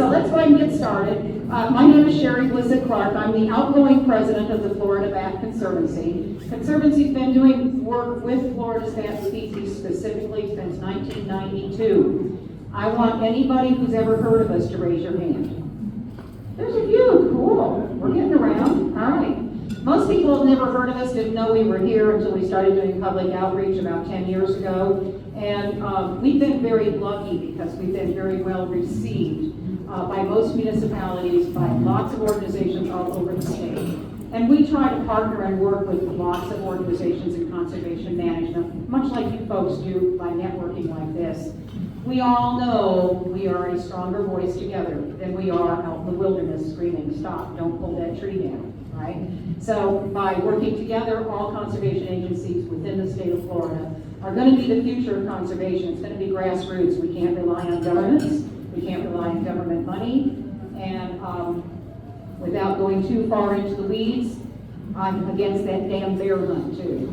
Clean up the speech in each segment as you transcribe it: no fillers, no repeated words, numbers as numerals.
so let's go ahead and get started. My name is Shari Blisset-Clark. I'm the outgoing president of the Florida Bat Conservancy. Conservancy's been doing work with Florida's bat species specifically since 1992. I want anybody who's ever heard of us to raise your hand. There's a few. Cool. We're getting around. All right. Most people have never heard of us, didn't know we were here until we started doing public outreach about 10 years ago. And we've been very lucky because we've been very well received by most municipalities, by lots of organizations all over the state. And we try to partner and work with lots of organizations in conservation management, much like you folks do by networking like this. We all know we are a stronger voice together than we are out in the wilderness screaming, stop, don't pull that tree down, right? So by working together, all conservation agencies within the state of Florida are going to be the future of conservation. It's going to be grassroots. We can't rely on governments. We can't rely on government money. And without going too far into the weeds, I'm against that damn bear hunt too.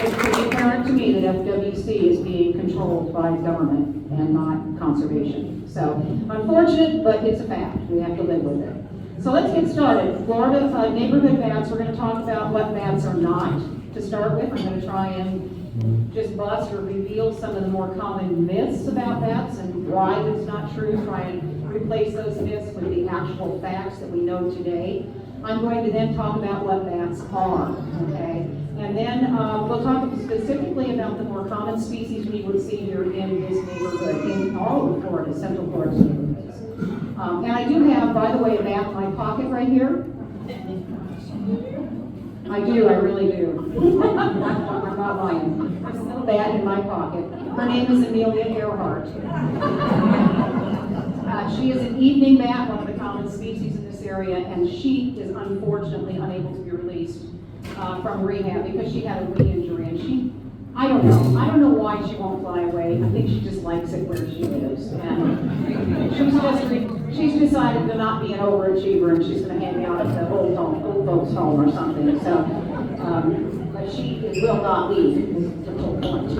It's pretty apparent to me that FWC is being controlled by government and not conservation. So unfortunate, but it's a fact. We have to live with it. So let's get started. Florida neighborhood bats, we're going to talk about what bats are not to start with. I'm going to try and just bust or reveal some of the more common myths about bats and why it's not true. Try and replace those myths with the actual facts that we know today. I'm going to then talk about what bats are, okay? And then we'll talk specifically about the more common species we would see here in this neighborhood, in all of Florida, Central Florida neighborhoods. And I do have, by the way, a bat in my pocket right here. I do, I really do. I'm not lying. There's a little bat in my pocket. Her name is Amelia Earhart. She is an evening bat, one of the common species in this area, and she is unfortunately unable to be released from rehab because she had a knee injury, and I don't know why she won't fly away. I think she just likes it where she lives, and she's decided to not be an overachiever, and she's going to hang out at the old folks home or something. So, but she will not leave. Is the whole point.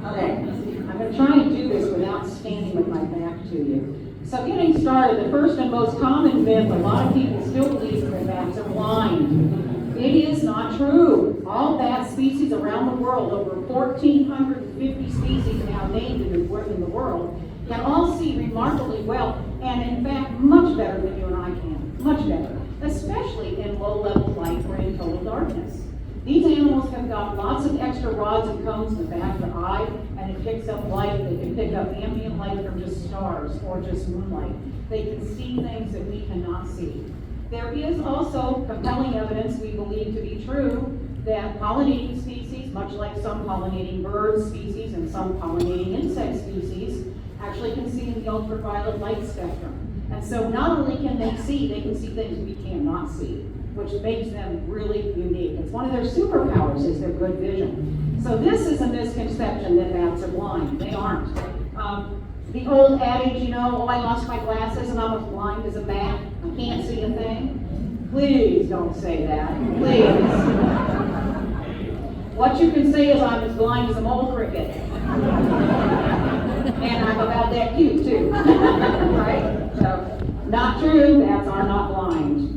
Okay, I'm going to try and do this without standing with my back to you. So getting started, the first and most common myth, a lot of people still believe that bats are blind. It is not true. All bat species around the world, over 1,450 species now named in the world, can all see remarkably well, and in fact, much better than you and I can. Much better, especially in low-level light or in total darkness. These animals have got lots of extra rods and cones in the back of the eye, and it picks up light. They can pick up ambient light from just stars or just moonlight. They can see things that we cannot see. There is also compelling evidence we believe to be true that pollinating species, much like some pollinating bird species and some pollinating insect species, actually can see in the ultraviolet light spectrum. And so not only can they see things we cannot see, which makes them really unique. It's one of their superpowers is their good vision. So this is a misconception that bats are blind. They aren't. The old adage, oh, I lost my glasses and I was blind as a bat. I can't see a thing. Please don't say that. Please. What you can say is I'm as blind as a mole cricket. And I'm about that cute too. Right? So, not true. Bats are not blind.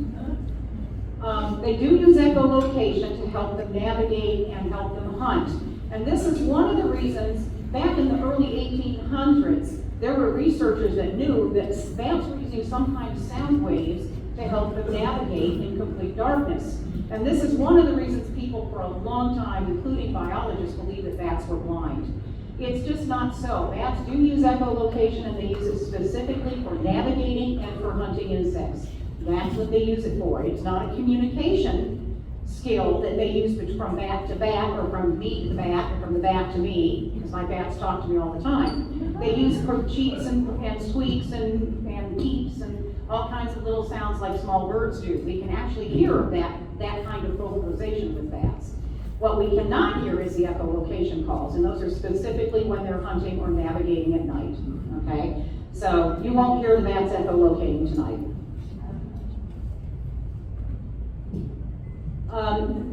They do use echolocation to help them navigate and help them hunt. And this is one of the reasons, back in the early 1800s, there were researchers that knew that bats were using some kind of sound waves to help them navigate in complete darkness. And this is one of the reasons people for a long time, including biologists, believe that bats were blind. It's just not so. Bats do use echolocation, and they use it specifically for navigating and for hunting insects. That's what they use it for. It's not a communication skill that they use from bat to bat, or from me to the bat, or from the bat to me, because my bats talk to me all the time. They use cheeps and squeaks and beeps and all kinds of little sounds like small birds do. We can actually hear that kind of vocalization with bats. What we cannot hear is the echolocation calls, and those are specifically when they're hunting or navigating at night, okay? So you won't hear the bats echolocating tonight.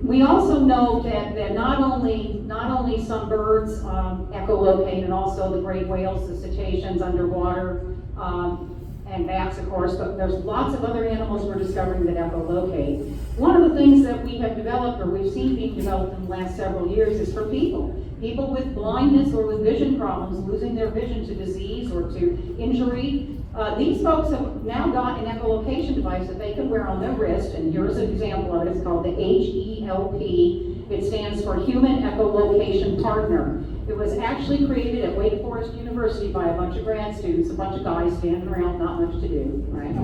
We also know that not only some birds echolocate, and also the great whales, the cetaceans underwater, and bats, of course, but there's lots of other animals we're discovering that echolocate. One of the things that we have developed, or we've seen being developed in the last several years, is for people. People with blindness or with vision problems, losing their vision to disease or to injury. These folks have now got an echolocation device that they can wear on their wrist, and here's an example of it. It's called the HELP. It stands for Human Echolocation Partner. It was actually created at Wake Forest University by a bunch of grad students, a bunch of guys standing around, not much to do, right?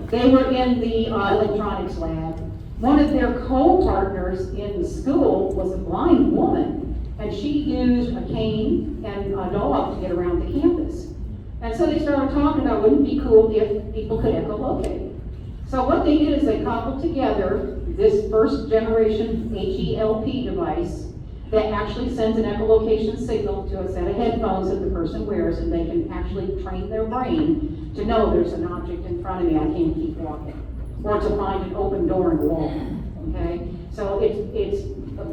They were in the electronics lab. One of their co-partners in the school was a blind woman, and she used a cane and a dog to get around the campus. And so they started talking about, wouldn't it be cool if people could echolocate? So what they did is they cobbled together this first generation HELP device that actually sends an echolocation signal to a set of headphones that the person wears, and they can actually train their brain to know there's an object in front of me, I can't keep walking, or to find an open door in the wall, okay? So it's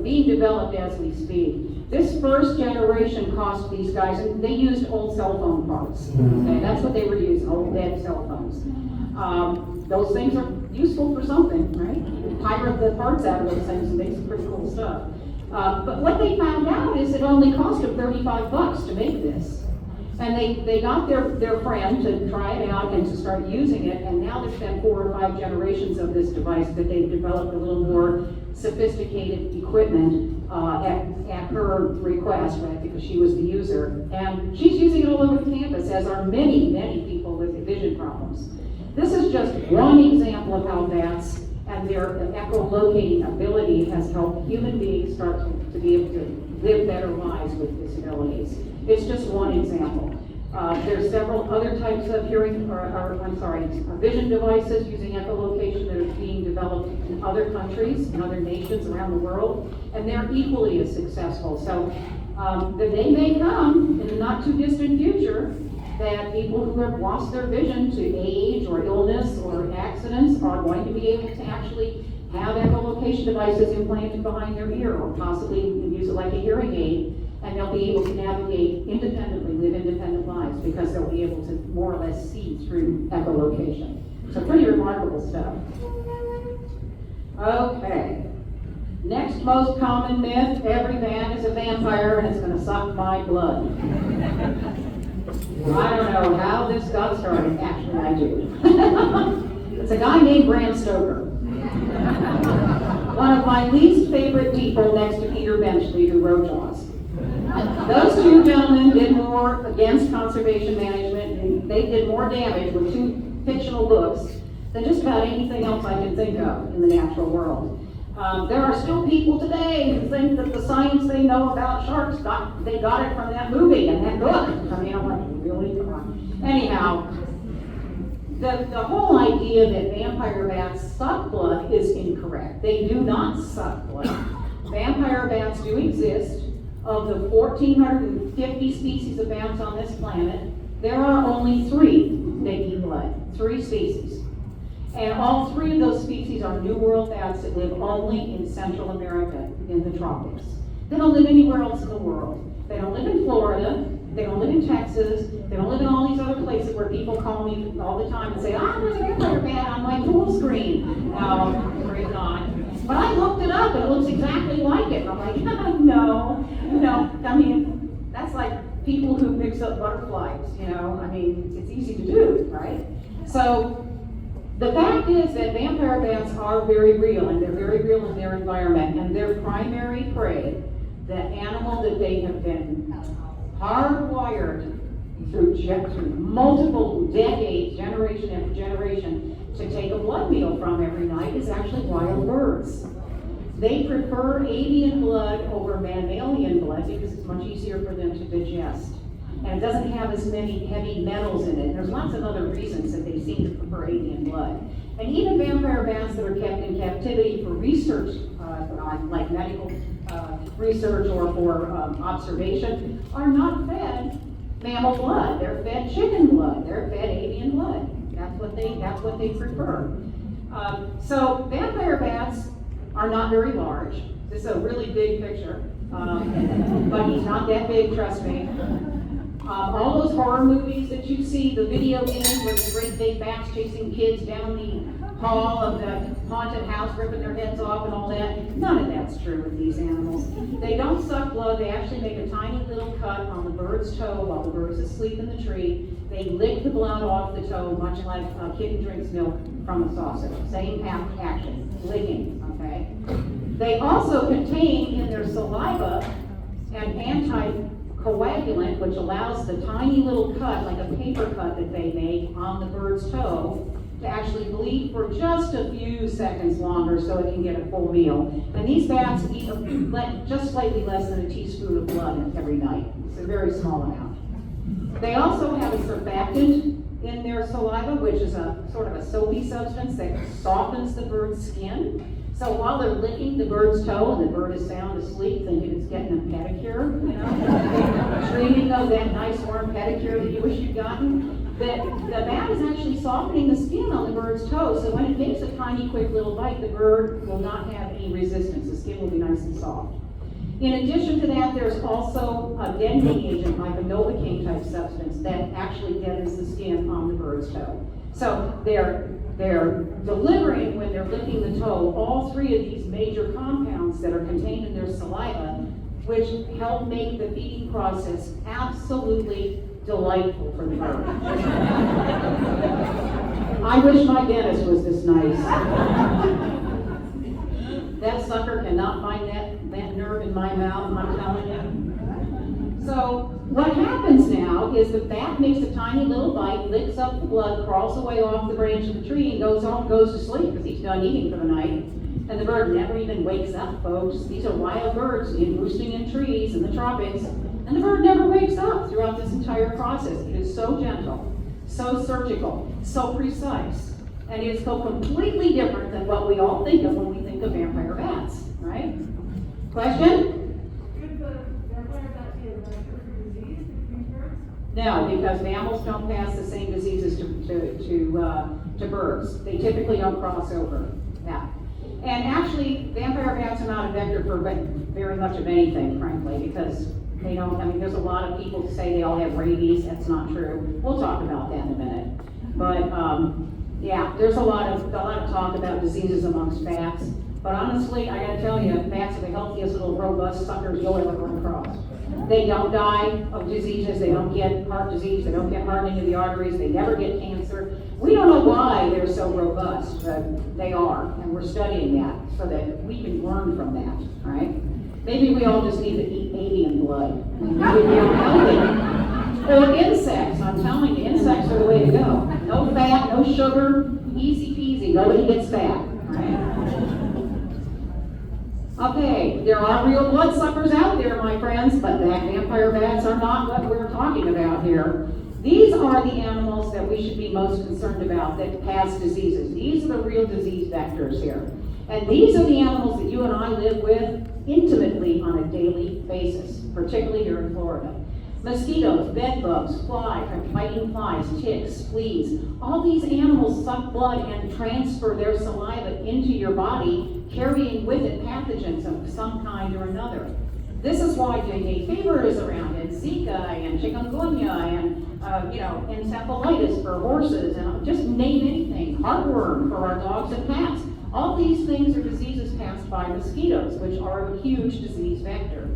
being developed as we speak. This first generation cost these guys, and they used old cell phone parts, okay? That's what they were using, old dead cell phones. Those things are useful for something, right? You pirate the parts out of those things and make some pretty cool stuff. But what they found out is it only cost them $35 to make this. And they got their friend to try it out and to start using it, and now there's been 4 or 5 generations of this device that they've developed a little more sophisticated equipment at her request, right, because she was the user. And she's using it all over the campus, as are many, many people with vision problems. This is just one example of how bats and their echolocating ability has helped human beings start to be able to live better lives with disabilities. It's just one example. There's several other types of vision devices using echolocation that are being developed in other countries, in other nations around the world, and they're equally as successful. So the day may come in the not too distant future that people who have lost their vision to age or illness or accidents are going to be able to actually have echolocation devices implanted behind their ear, or possibly use it like a hearing aid, and they'll be able to navigate independently, live independent lives, because they'll be able to more or less see through echolocation. So pretty remarkable stuff. Okay. Next most common myth, every man is a vampire and it's going to suck my blood. I don't know how this got started. Actually, I do. It's a guy named Bram Stoker. One of my least favorite people next to Peter Benchley, who wrote Jaws. Those two gentlemen did more against conservation management, and they did more damage with 2 fictional books than just about anything else I can think of in the natural world. There are still people today who think that the science they know about sharks they got it from that movie and that book. I mean, I'm like, really? Come on. Anyhow, the whole idea that vampire bats suck blood is incorrect. They do not suck blood. Vampire bats do exist. Of the 1,450 species of bats on this planet, there are only 3 that eat blood. 3 species. And all 3 of those species are New World bats that live only in Central America, in the tropics. They don't live anywhere else in the world. They don't live in Florida. They don't live in Texas. They don't live in all these other places where people call me all the time and say, there's a vampire bat on my pool screen. No, afraid not. But I looked it up and it looks exactly like it. And I'm like, no. I mean, that's like people who mix up butterflies, I mean, it's easy to do, right? So the fact is that vampire bats are very real, and they're very real in their environment, and their primary prey, the animal that they have been hardwired through multiple decades, generation after generation, to take a blood meal from every night, is actually wild birds. They prefer avian blood over mammalian blood because it's much easier for them to digest. And it doesn't have as many heavy metals in it. There's lots of other reasons that they seem to prefer avian blood. And even vampire bats that are kept in captivity for research, like medical research or for observation, are not fed mammal blood. They're fed chicken blood. They're fed avian blood. That's what they prefer. So vampire bats are not very large. This is a really big picture, but he's not that big, trust me. All those horror movies that you see, the video games where the great big bats chasing kids down the hall of the haunted house, ripping their heads off and all that, none of that's true with these animals. They don't suck blood. They actually make a tiny little cut on the bird's toe while the bird's asleep in the tree. They lick the blood off the toe, much like a kitten drinks milk from a saucer. Same action, licking, okay? They also contain in their saliva an anticoagulant, which allows the tiny little cut, like a paper cut that they make on the bird's toe, to actually bleed for just a few seconds longer so it can get a full meal. And these bats eat just slightly less than a teaspoon of blood every night. It's a very small amount. They also have a surfactant in their saliva, which is a sort of a soapy substance that softens the bird's skin. So while they're licking the bird's toe and the bird is sound asleep, thinking it's getting a pedicure, dreaming of that nice warm pedicure that you wish you'd gotten, the bat is actually softening the skin on the bird's toe, so when it makes a tiny, quick little bite, the bird will not have any resistance. The skin will be nice and soft. In addition to that, there's also a deadening agent, like a Novocaine type substance, that actually deadens the skin on the bird's toe. So they're delivering, when they're licking the toe, all three of these major compounds that are contained in their saliva, which help make the feeding process absolutely delightful for the bird. I wish my dentist was this nice. That sucker cannot find that nerve in my mouth, I'm telling you. So what happens now is the bat makes a tiny little bite, licks up the blood, crawls away off the branch of the tree, and goes to sleep because he's done eating for the night. And the bird never even wakes up, folks. These are wild birds roosting in trees in the tropics. And the bird never wakes up throughout this entire process. It is so gentle, so surgical, so precise. And it's so completely different than what we all think of when we think of vampire bats, right? Question? Could the vampire bat be a vector for disease between birds? No, because mammals don't pass the same diseases to birds. They typically don't cross over. Yeah. And actually, vampire bats are not a vector for very much of anything, frankly, because they don't, there's a lot of people who say they all have rabies. That's not true. We'll talk about that in a minute. But yeah, there's a lot of talk about diseases amongst bats. But honestly, I gotta tell you, bats are the healthiest little robust suckers you'll ever run across. They don't die of diseases. They don't get heart disease. They don't get hardening of the arteries. They never get cancer. We don't know why they're so robust, but they are, and we're studying that so that we can learn from that, right? Maybe we all just need to eat avian blood. Or insects, I'm telling you, insects are the way to go. No fat, no sugar, easy peasy, nobody gets fat, right? Okay, there are real bloodsuckers out there, my friends, but vampire bats are not what we're talking about here. These are the animals that we should be most concerned about that pass diseases. These are the real disease vectors here. And these are the animals that you and I live with intimately on a daily basis, particularly here in Florida. Mosquitoes, bed bugs, biting flies, ticks, fleas, all these animals suck blood and transfer their saliva into your body, carrying with it pathogens of some kind or another. This is why dengue fever is around, and Zika, and chikungunya, and encephalitis for horses, and just name anything, heartworm for our dogs and cats. All these things are diseases passed by mosquitoes, which are a huge disease vector.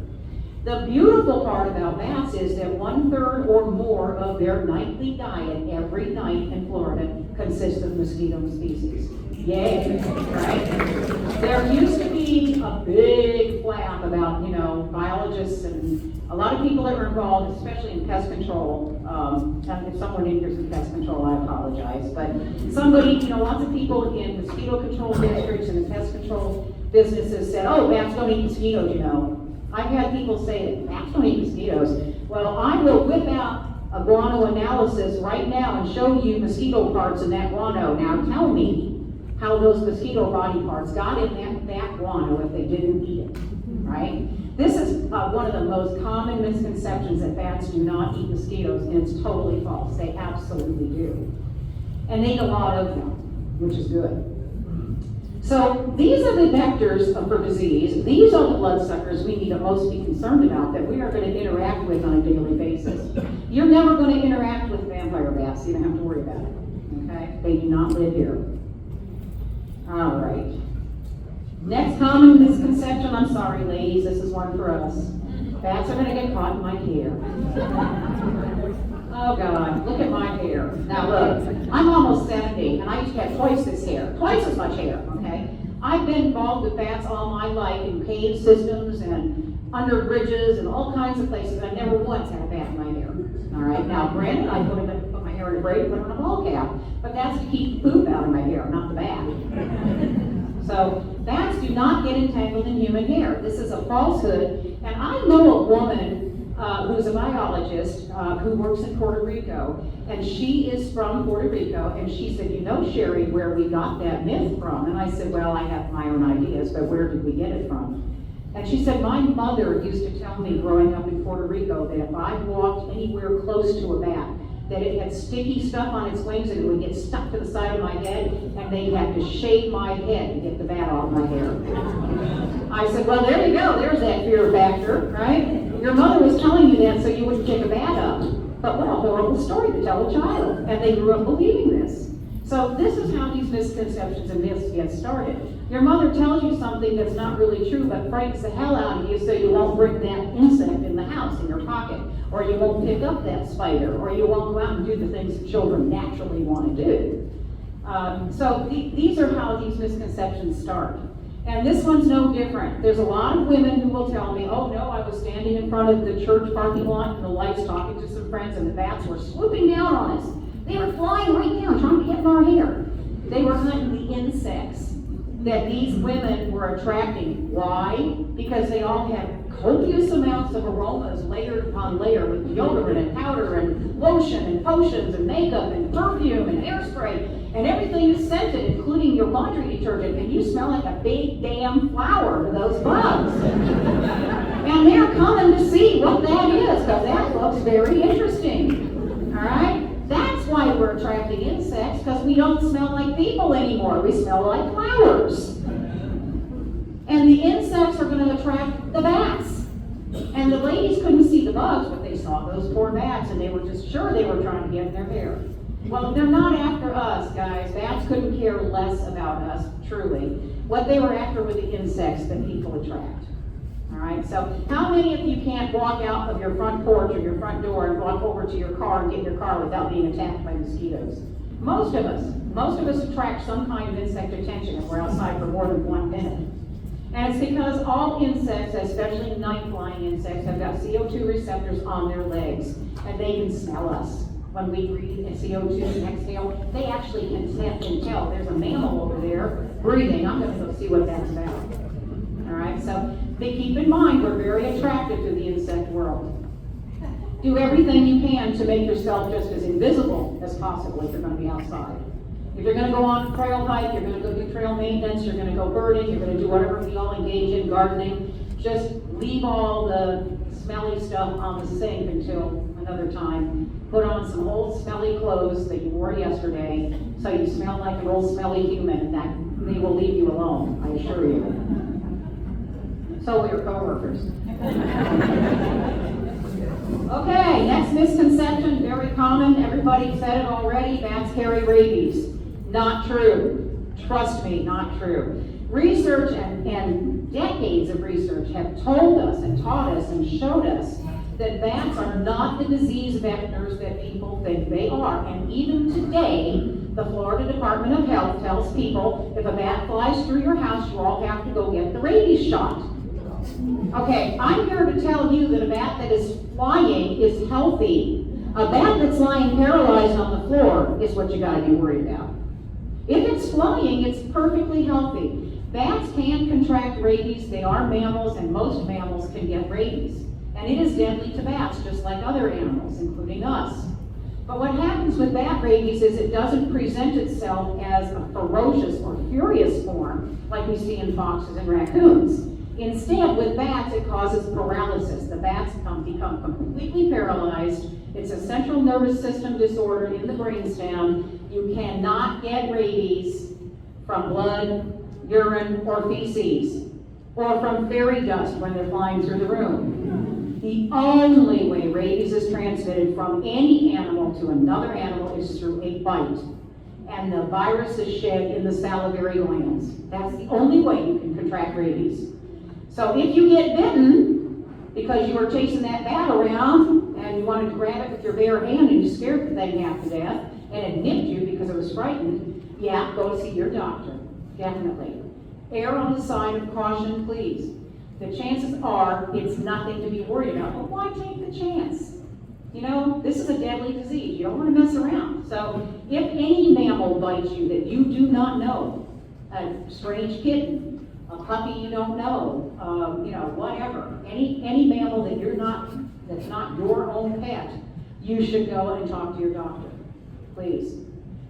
The beautiful part about bats is that 1/3 or more of their nightly diet every night in Florida consists of mosquito species. Yay, right? There used to be a big flap about, biologists and a lot of people that were involved, especially in pest control. If someone in here's in pest control, I apologize. But somebody, lots of people in mosquito control districts and in pest control businesses said, oh, bats don't eat mosquitoes, I've had people say that bats don't eat mosquitoes. Well, I will whip out a guano analysis right now and show you mosquito parts in that guano. Now tell me how those mosquito body parts got in that guano if they didn't eat it, right? This is one of the most common misconceptions, that bats do not eat mosquitoes, and it's totally false. They absolutely do. And they eat a lot of them, which is good. So these are the vectors for disease. These are the bloodsuckers we need to most be concerned about that we are going to interact with on a daily basis. You're never going to interact with vampire bats, so you don't have to worry about it. Okay? They do not live here. All right. Next common misconception, I'm sorry ladies, this is one for us. Bats are going to get caught in my hair. Oh God, look at my hair. Now look, I'm almost 70 and I used to have twice this hair, twice as much hair, okay? I've been involved with bats all my life in cave systems and under bridges and all kinds of places. I never once had a bat in my hair. All right, now granted, I put my hair in a braid, put it in a ball cap, but that's to keep the poop out of my hair, not the bat. So bats do not get entangled in human hair. This is a falsehood. And I know a woman who's a biologist who works in Puerto Rico, and she is from Puerto Rico, and she said, you know, Shari, where we got that myth from? And I said, well, I have my own ideas, but where did we get it from? And she said, my mother used to tell me growing up in Puerto Rico that if I walked anywhere close to a bat, that it had sticky stuff on its wings and it would get stuck to the side of my head, and they had to shave my head to get the bat off my hair. I said, well, there you go. There's that fear factor, right? Your mother was telling you that so you wouldn't pick a bat up. But what a horrible story to tell a child. And they grew up believing this. So this is how these misconceptions and myths get started. Your mother tells you something that's not really true, but frightens the hell out of you so you won't bring that insect in the house, in your pocket, or you won't pick up that spider, or you won't go out and do the things that children naturally want to do. These are how these misconceptions start. And this one's no different. There's a lot of women who will tell me, oh no, I was standing in front of the church parking lot and the lights talking to some friends and the bats were swooping down on us. They were flying right down, trying to get in our hair. They were hunting the insects that these women were attracting. Why? Because they all had copious amounts of aromas layered upon layer with deodorant and powder and lotion and potions and makeup and perfume and hairspray, and everything is scented, including your laundry detergent, and you smell like a big damn flower to those bugs. And they're coming to see what that is, because that looks very interesting. All right? That's why we're attracting insects, because we don't smell like people anymore. We smell like flowers. And the insects are going to attract the bats. And the ladies couldn't see the bugs, but they saw those poor bats, and they were just sure they were trying to get in their hair. Well, they're not after us, guys. Bats couldn't care less about us, truly. What they were after were the insects that people attract. All right, so how many of you can't walk out of your front porch or your front door and walk over to your car and get in your car without being attacked by mosquitoes? Most of us attract some kind of insect attention if we're outside for more than 1 minute. And it's because all insects, especially night-flying insects, have got CO2 receptors on their legs, and they can smell us. When we breathe CO2 and exhale, they actually can tell there's a mammal over there breathing. I'm going to go see what that's about. All right, so keep in mind, we're very attracted to the insect world. Do everything you can to make yourself just as invisible as possible if you're going to be outside. If you're going to go on a trail hike, you're going to go do trail maintenance, you're going to go birding, you're going to do whatever we all engage in, gardening, just leave all the smelly stuff on the sink until another time. Put on some old smelly clothes that you wore yesterday so you smell like an old smelly human, and that they will leave you alone, I assure you. So will your coworkers. Okay, next misconception, very common. Everybody said it already. Bats carry rabies. Not true. Trust me, not true. Research and decades of research have told us and taught us and showed us that bats are not the disease vectors that people think they are. And even today, the Florida Department of Health tells people if a bat flies through your house, you all have to go get the rabies shot. Okay, I'm here to tell you that a bat that is flying is healthy. A bat that's lying paralyzed on the floor is what you gotta be worried about. If it's flying, it's perfectly healthy. Bats can contract rabies. They are mammals, and most mammals can get rabies. And it is deadly to bats, just like other animals, including us. But what happens with bat rabies is it doesn't present itself as a ferocious or furious form like we see in foxes and raccoons. Instead, with bats, it causes paralysis. The bats become completely paralyzed. It's a central nervous system disorder in the brainstem. You cannot get rabies from blood, urine, or feces, or from fairy dust when they're flying through the room. The only way rabies is transmitted from any animal to another animal is through a bite. And the virus is shed in the salivary glands. That's the only way you can contract rabies. So if you get bitten because you were chasing that bat around and you wanted to grab it with your bare hand and you scared the thing half to death and it nipped you because it was frightened, yeah, go see your doctor, definitely. Err on the side of caution, please. The chances are it's nothing to be worried about, but why take the chance? You know, this is a deadly disease. You don't want to mess around. So if any mammal bites you that you do not know, a strange kitten, a puppy you don't know, whatever, any mammal that that's not your own pet, you should go and talk to your doctor, please.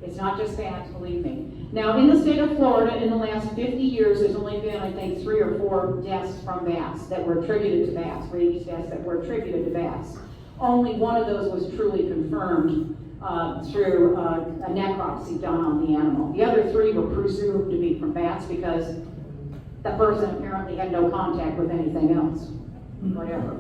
It's not just bats, believe me. Now, in the state of Florida, in the last 50 years, there's only been, I think, 3 or 4 deaths from bats that were attributed to bats, rabies deaths that were attributed to bats. Only one of those was truly confirmed through a necropsy done on the animal. The other 3 were presumed to be from bats because the person apparently had no contact with anything else, whatever.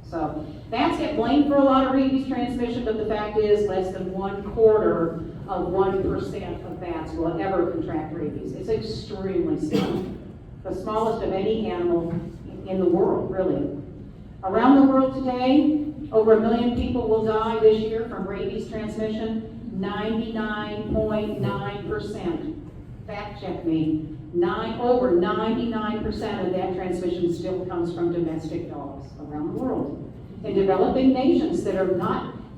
So bats get blamed for a lot of rabies transmission, but the fact is less than 1/4 of 1% of bats will ever contract rabies. It's extremely small. The smallest of any animal in the world, really. Around the world today, over 1 million people will die this year from rabies transmission. 99.9%. Fact check me. Over 99% of that transmission still comes from domestic dogs around the world. In developing nations that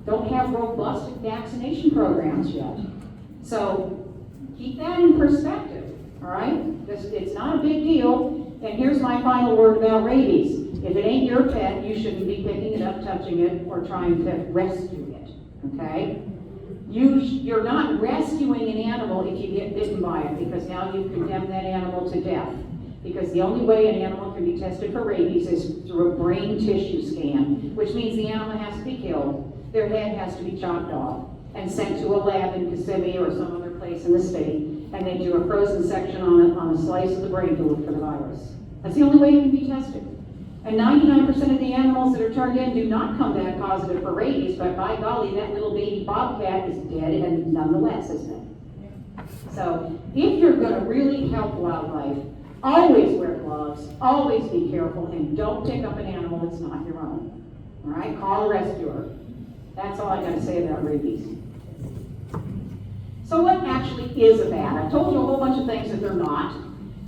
don't have robust vaccination programs yet. So keep that in perspective, all right? It's not a big deal. And here's my final word about rabies. If it ain't your pet, you shouldn't be picking it up, touching it, or trying to rescue it, okay? You're not rescuing an animal if you get bitten by it, because now you've condemned that animal to death. Because the only way an animal can be tested for rabies is through a brain tissue scan, which means the animal has to be killed, their head has to be chopped off, and sent to a lab in Kissimmee or some other place in the state, and they do a frozen section on a slice of the brain to look for the virus. That's the only way it can be tested. And 99% of the animals that are turned in do not come back positive for rabies, but by golly, that little baby bobcat is dead and nonetheless, isn't it? So if you're going to really help wildlife, always wear gloves, always be careful, and don't pick up an animal that's not your own. All right, call a rescuer. That's all I got to say about rabies. So what actually is a bat? I told you a whole bunch of things that they're not.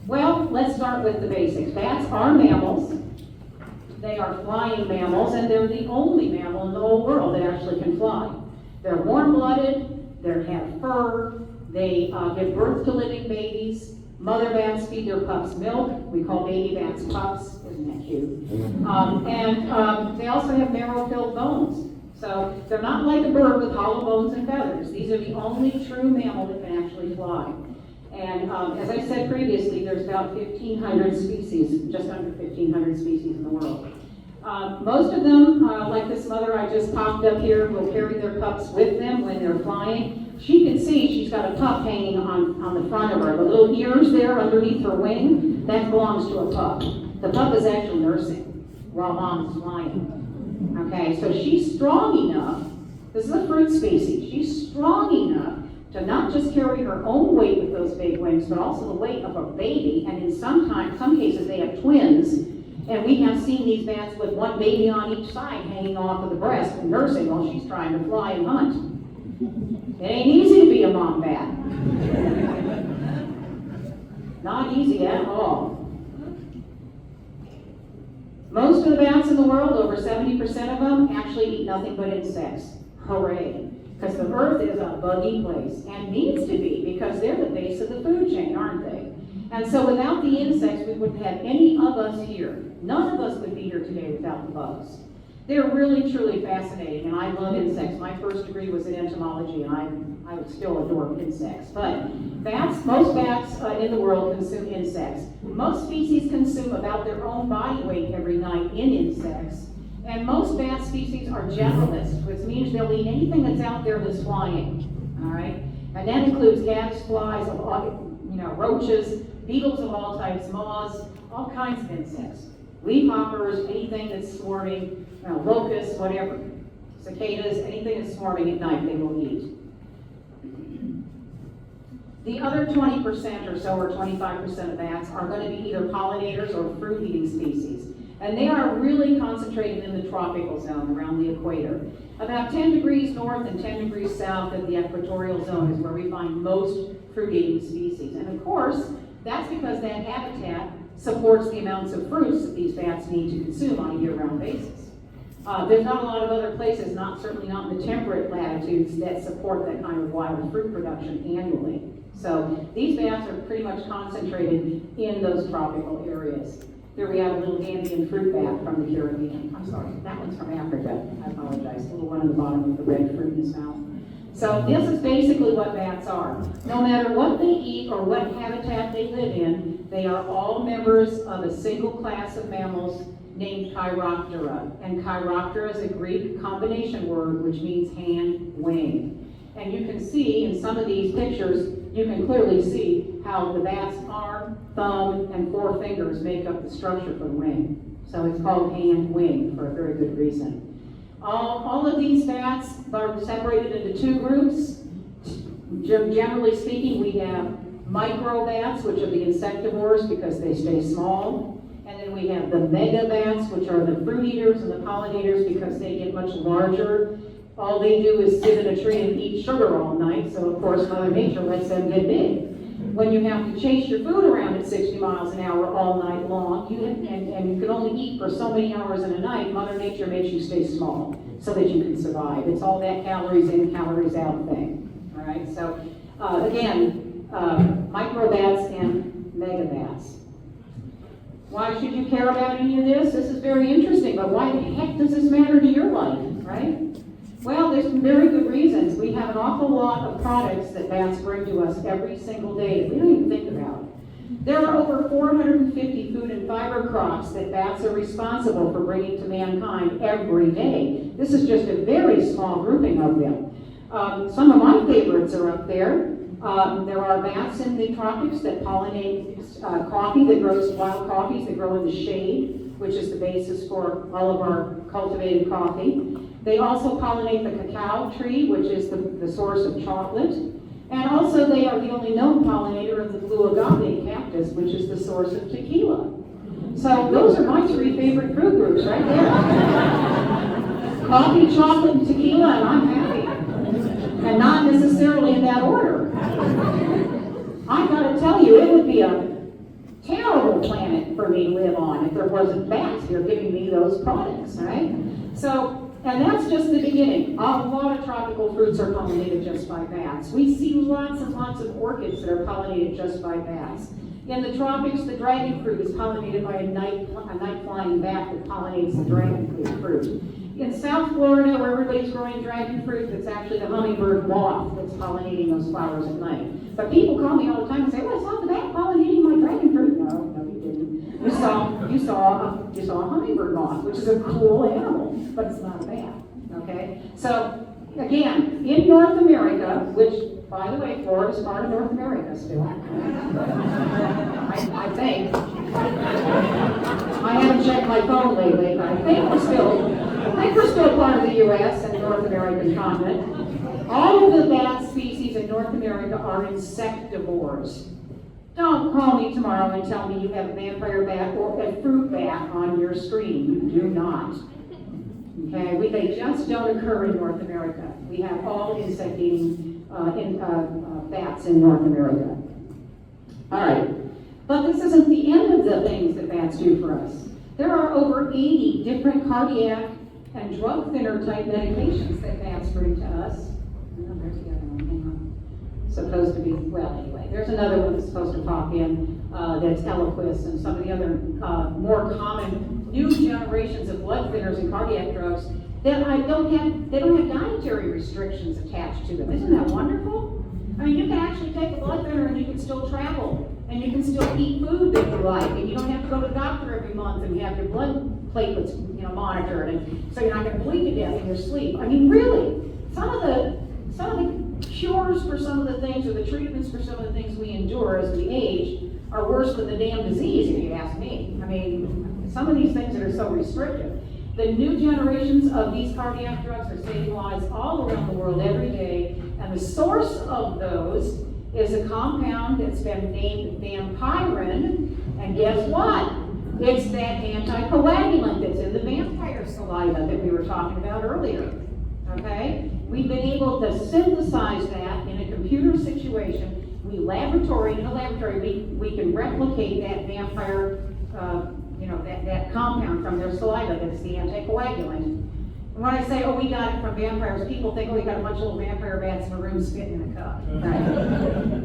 Well, let's start with the basics. Bats are mammals. They are flying mammals, and they're the only mammal in the whole world that actually can fly. They're warm-blooded, they have fur, they give birth to living babies. Mother bats feed their pups milk. We call baby bats pups. Isn't that cute? They also have marrow-filled bones. So they're not like a bird with hollow bones and feathers. These are the only true mammal that can actually fly. And as I said previously, there's about 1,500 species, just under 1,500 species in the world. Most of them, like this mother I just popped up here, will carry their pups with them when they're flying. She can see she's got a pup hanging on the front of her. The little ears there underneath her wing, that belongs to a pup. The pup is actually nursing while mom is flying. Okay, so she's strong enough, this is a fruit species, she's strong enough to not just carry her own weight with those big wings, but also the weight of a baby, and in some cases they have twins, and we have seen these bats with one baby on each side hanging off of the breast and nursing while she's trying to fly and hunt. It ain't easy to be a mom bat. Not easy at all. Most of the bats in the world, over 70% of them, actually eat nothing but insects. Hooray. Because the earth is a buggy place, and needs to be, because they're the base of the food chain, aren't they? And so without the insects, we wouldn't have any of us here. None of us would be here today without the bugs. They're really, truly fascinating, and I love insects. My first degree was in entomology, and I would still adore insects. But most bats in the world consume insects. Most species consume about their own body weight every night in insects. And most bat species are generalists, which means they'll eat anything that's out there that's flying, all right? And that includes caddis flies, roaches, beetles of all types, moths, all kinds of insects. Leaf hoppers, anything that's swarming, locusts, whatever. Cicadas, anything that's swarming at night, they will eat. The other 20% or so, or 25% of bats are going to be either pollinators or fruit-eating species. And they are really concentrated in the tropical zone around the equator. About 10 degrees north and 10 degrees south of the equatorial zone is where we find most fruit-eating species. And of course, that's because that habitat supports the amounts of fruits that these bats need to consume on a year-round basis. There's not a lot of other places, certainly not in the temperate latitudes, that support that kind of wild fruit production annually. So these bats are pretty much concentrated in those tropical areas. Here we have a little Andean fruit bat from the Caribbean. I'm sorry, that one's from Africa. I apologize. The little one on the bottom with the red fruit in his mouth. So this is basically what bats are. No matter what they eat or what habitat they live in, they are all members of a single class of mammals named Chiroptera. And Chiroptera is a Greek combination word which means hand, wing. And you can see in some of these pictures, you can clearly see how the bat's arm, thumb, and four fingers make up the structure for the wing. So it's called hand wing for a very good reason. All of these bats are separated into two groups. Generally speaking, we have microbats, which are the insectivores because they stay small. And then we have the megabats, which are the fruit eaters and the pollinators because they get much larger. All they do is sit in a tree and eat sugar all night, so of course Mother Nature lets them get big. When you have to chase your food around at 60 miles an hour all night long, and you can only eat for so many hours in a night, Mother Nature makes you stay small so that you can survive. It's all that calories in, calories out thing. All right, so again, microbats and megabats. Why should you care about any of this? This is very interesting, but why the heck does this matter to your life, right? Well, there's some very good reasons. We have an awful lot of products that bats bring to us every single day that we don't even think about. There are over 450 food and fiber crops that bats are responsible for bringing to mankind every day. This is just a very small grouping of them. Some of my favorites are up there. There are bats in the tropics that pollinate coffee that grows, wild coffees that grow in the shade, which is the basis for all of our cultivated coffee. They also pollinate the cacao tree, which is the source of chocolate. And also they are the only known pollinator of the blue agave cactus, which is the source of tequila. So those are my three favorite fruit groups right there. Coffee, chocolate, and tequila, and I'm happy. And not necessarily in that order. I gotta tell you, it would be a terrible planet for me to live on if there wasn't bats here giving me those products, right? So, and that's just the beginning. A lot of tropical fruits are pollinated just by bats. We see lots and lots of orchids that are pollinated just by bats. In the tropics, the dragon fruit is pollinated by a night-flying bat that pollinates the dragon fruit. In South Florida, where everybody's growing dragon fruit, it's actually the hummingbird moth that's pollinating those flowers at night. But people call me all the time and say, well, I saw the bat pollinating my dragon fruit. No, you didn't. You saw a hummingbird moth, which is a cool animal, but it's not a bat, okay? So, again, in North America, which, by the way, Florida's part of North America still. I think. I haven't checked my phone lately, but I think we're still part of the U.S. and North American continent. All of the bat species in North America are insectivores. Don't call me tomorrow and tell me you have a vampire bat or a fruit bat on your screen. You do not. Okay, they just don't occur in North America. We have all insect-eating bats in North America. All right, but this isn't the end of the things that bats do for us. There are over 80 different cardiac and drug thinner type medications that bats bring to us. Oh, there's the other one. Hang on. Supposed to be, well, anyway, there's another one that's supposed to pop in that's Eliquis and some of the other more common new generations of blood thinners and cardiac drugs that don't have dietary restrictions attached to them. Isn't that wonderful? I mean, you can actually take a blood thinner and you can still travel and you can still eat food that you like, and you don't have to go to the doctor every month and have your blood platelets, monitored, and so you're not going to bleed to death in your sleep. I mean, really, some of the cures for some of the things, or the treatments for some of the things we endure as we age, are worse than the damn disease, if you ask me. I mean, some of these things that are so restrictive. The new generations of these cardiac drugs are saving lives all around the world every day, and the source of those is a compound that's been named vampirin, and guess what? It's that anticoagulant that's in the vampire saliva that we were talking about earlier, okay? We've been able to synthesize that in a computer situation. In a laboratory, we can replicate that vampire, that compound from their saliva that's the anticoagulant. And when I say, oh, we got it from vampires, people think, oh, we got a bunch of little vampire bats in a room spitting in a cup, right?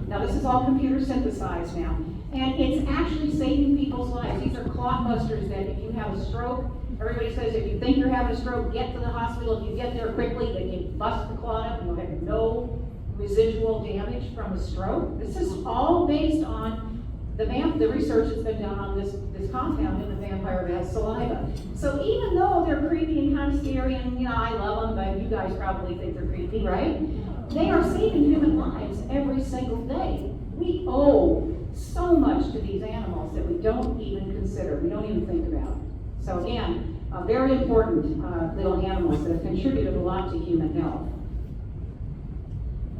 Now this is all computer synthesized now. And it's actually saving people's lives. These are clot busters that if you have a stroke, everybody says if you think you're having a stroke, get to the hospital. If you get there quickly, they can bust the clot up and you'll have no residual damage from a stroke. This is all based on the research that's been done on this compound in the vampire bat saliva. So even though they're creepy and kind of scary, and I love them, but you guys probably think they're creepy, right? They are saving human lives every single day. We owe so much to these animals that we don't even consider, we don't even think about. So again, very important little animals that have contributed a lot to human health.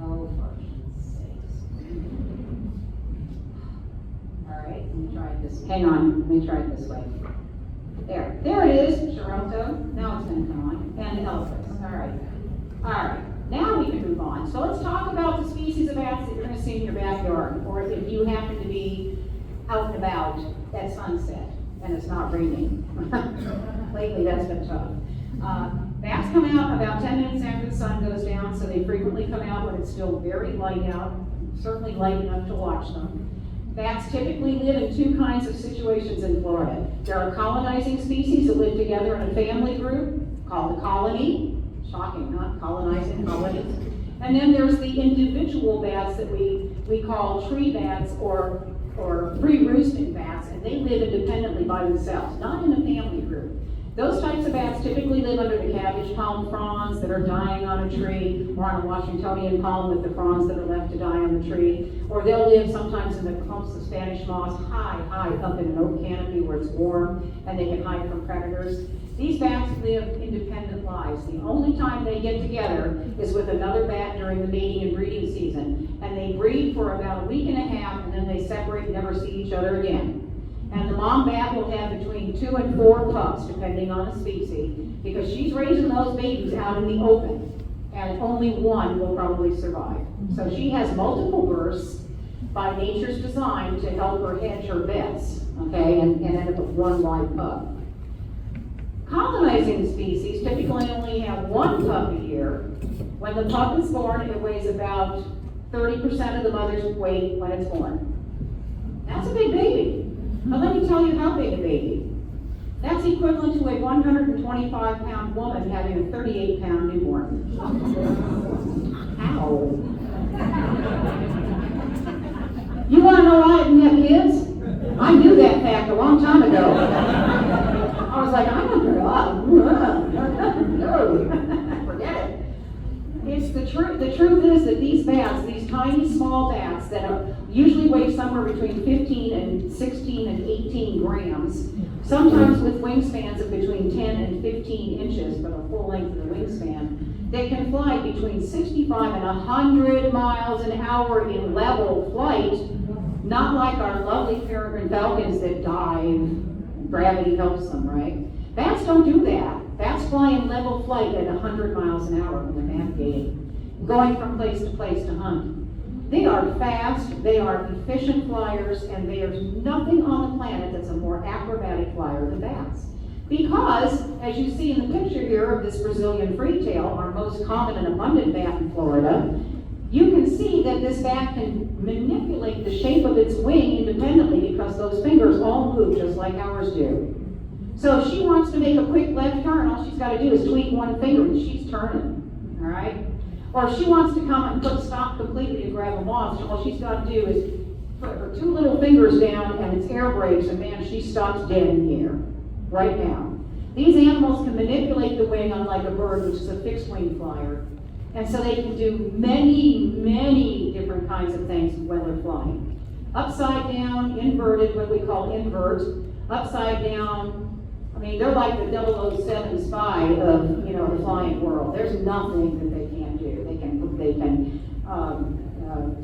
Oh, for sakes. All right, let me try it this. Hang on, let me try it this way. There it is, Toronto. Now it's going to come on, and elephants. All right. Now we can move on. So let's talk about the species of bats that you're going to see in your backyard, or if you happen to be out and about at sunset and it's not raining. Lately, that's been tough. Bats come out about 10 minutes after the sun goes down, so they frequently come out when it's still very light out, certainly light enough to watch them. Bats typically live in two kinds of situations in Florida. There are colonizing species that live together in a family group called a colony. Shocking, not colonizing colonies. And then there's the individual bats that we call tree bats or free roosting bats, and they live independently by themselves, not in a family group. Those types of bats typically live under the cabbage palm fronds that are dying on a tree, or on a Washingtonian palm with the fronds that are left to die on the tree. Or they'll live sometimes in the clumps of Spanish moss high up in an oak canopy where it's warm and they can hide from predators. These bats live independent lives. The only time they get together is with another bat during the mating and breeding season. And they breed for about a week and a half, and then they separate and never see each other again. And the mom bat will have between 2 and 4 pups, depending on the species, because she's raising those babies out in the open, and only one will probably survive. So she has multiple births by nature's design to help her hedge her bets, okay, and end up with one live pup. Colonizing species typically only have 1 pup a year. When the pup is born, it weighs about 30% of the mother's weight when it's born. That's a big baby. But let me tell you how big a baby. That's equivalent to a 125-pound woman having a 38-pound newborn. Ow. You want to know why I didn't have kids? I knew that fact a long time ago. I was like, I'm not going to, no, forget it. It's the truth. The truth is that these bats, these tiny small bats that are usually weigh somewhere between 15 and 16 and 18 grams, sometimes with wingspans of between 10 and 15 inches for the full length of the wingspan, they can fly between 65 and 100 miles an hour in level flight, not like our lovely peregrine falcons that dive. Gravity helps them, right? Bats don't do that. Bats fly in level flight at 100 miles an hour when they're navigating, going from place to hunt. They are fast, they are efficient flyers, and there's nothing on the planet that's a more acrobatic flyer than bats. Because, as you see in the picture here of this Brazilian freetail, our most common and abundant bat in Florida, you can see that this bat can manipulate the shape of its wing independently because those fingers all move just like ours do. So if she wants to make a quick left turn, all she's got to do is tweak one finger and she's turning, all right? Or if she wants to come and stop completely and grab a moth, all she's got to do is put her 2 little fingers down and it's air brakes, and man, she stops dead in the air, right now. These animals can manipulate the wing unlike a bird, which is a fixed wing flyer. And so they can do many, many different kinds of things when they're flying. Upside down, inverted, what we call invert, upside down. I mean, they're like the 007 spy of, the flying world. There's nothing that they can't do. They can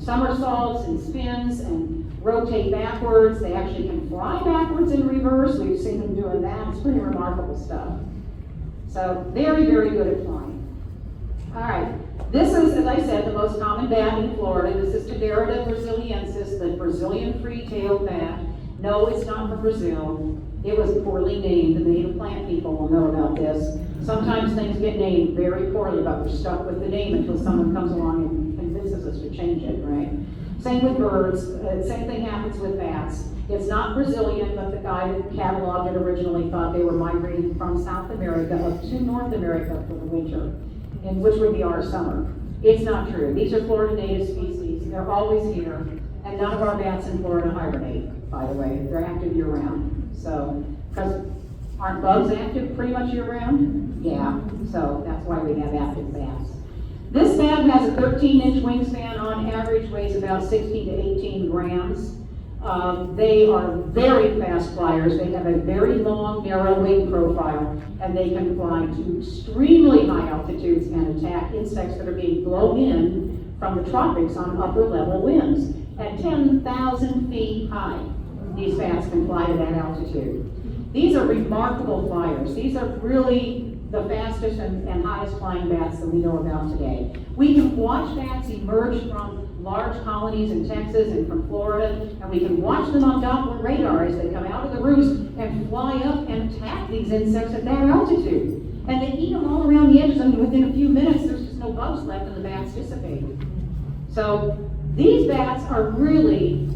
somersaults and spins and rotate backwards. They actually can fly backwards and reverse. We've seen them doing that. It's pretty remarkable stuff. So very, very good at flying. All right, this is, as I said, the most common bat in Florida. This is Taderida brasiliensis, the Brazilian free-tailed bat. No, it's not from Brazil. It was poorly named. The native plant people will know about this. Sometimes things get named very poorly, but we're stuck with the name until someone comes along and convinces us to change it, right? Same with birds. Same thing happens with bats. It's not Brazilian, but the guy that cataloged it originally thought they were migrating from South America up to North America for the winter, in which would be our summer. It's not true. These are Florida native species. They're always here, and none of our bats in Florida hibernate, by the way. They're active year-round. So, because aren't bugs active pretty much year-round? Yeah, so that's why we have active bats. This bat has a 13-inch wingspan on average, weighs about 16 to 18 grams. They are very fast flyers. They have a very long, narrow wing profile, and they can fly to extremely high altitudes and attack insects that are being blown in from the tropics on upper level winds. At 10,000 feet high, these bats can fly to that altitude. These are remarkable flyers. These are really the fastest and highest flying bats that we know about today. We can watch bats emerge from large colonies in Texas and from Florida, and we can watch them on Doppler radar as they come out of the roost and fly up and attack these insects at that altitude. And they eat them all around the edges, and within a few minutes there's just no bugs left and the bats dissipate. So these bats are really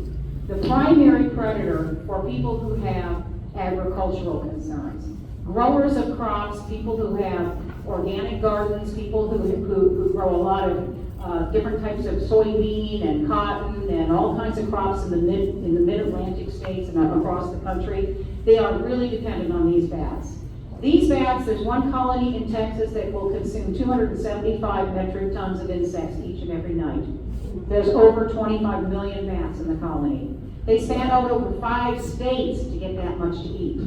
the primary predator for people who have agricultural concerns. Growers of crops, people who have organic gardens, people who grow a lot of different types of soybean and cotton and all kinds of crops in the mid-Atlantic states and across the country, they are really dependent on these bats. These bats, there's one colony in Texas that will consume 275 metric tons of insects each and every night. There's over 25 million bats in the colony. They span out over 5 states to get that much to eat.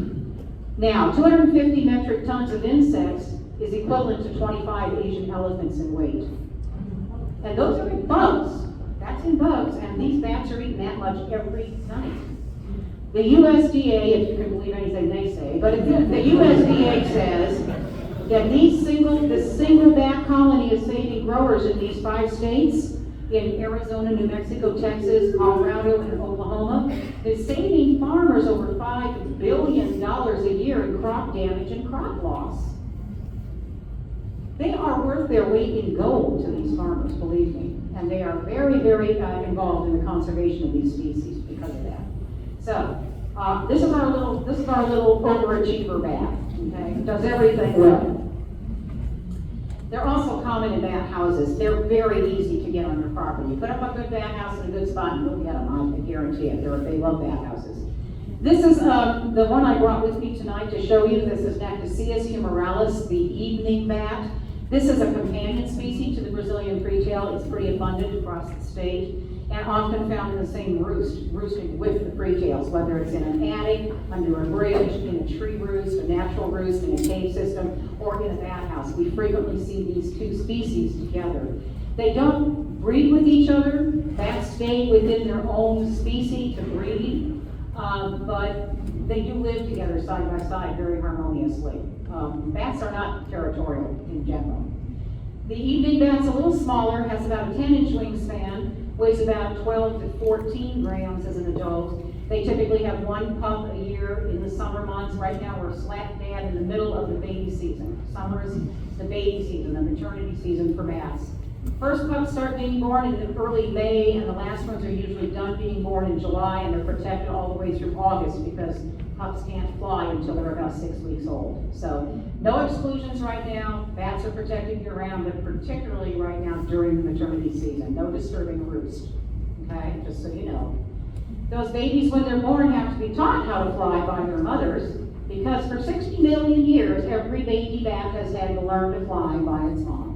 Now, 250 metric tons of insects is equivalent to 25 Asian elephants in weight. And those are in bugs. That's in bugs, and these bats are eating that much every night. The USDA, if you can believe anything they say, but the USDA says that this single bat colony is saving growers in these 5 states, in Arizona, New Mexico, Texas, Colorado, and Oklahoma, is saving farmers over $5 billion a year in crop damage and crop loss. They are worth their weight in gold to these farmers, believe me. And they are very, very involved in the conservation of these species because of that. So, this is our little overachiever bat. Okay, does everything well. They're also common in bat houses. They're very easy to get on your property. Put up a good bat house in a good spot and you'll get them. I guarantee it. They love bat houses. This is the one I brought with me tonight to show you. This is Nacticeus humoralis, the evening bat. This is a companion species to the Brazilian free-tail. It's pretty abundant across the state and often found in the same roosting with the free-tails, whether it's in an attic, under a bridge, in a tree roost, a natural roost, in a cave system, or in a bat house. We frequently see these 2 species together. They don't breed with each other. Bats stay within their own species to breed, but they do live together side by side very harmoniously. Bats are not territorial in general. The evening bat's a little smaller, has about a 10-inch wingspan, weighs about 12 to 14 grams as an adult. They typically have 1 pup a year in the summer months. Right now we're slap dab in the middle of the baby season. Summer is the baby season, the maternity season for bats. First pups start being born in early May, and the last ones are usually done being born in July, and they're protected all the way through August because pups can't fly until they're about 6 weeks old. So no exclusions right now. Bats are protected year-round, but particularly right now during the maternity season. No disturbing roost, okay, just so you know. Those babies, when they're born, have to be taught how to fly by their mothers, because for 60 million years, every baby bat has had to learn to fly by its mom.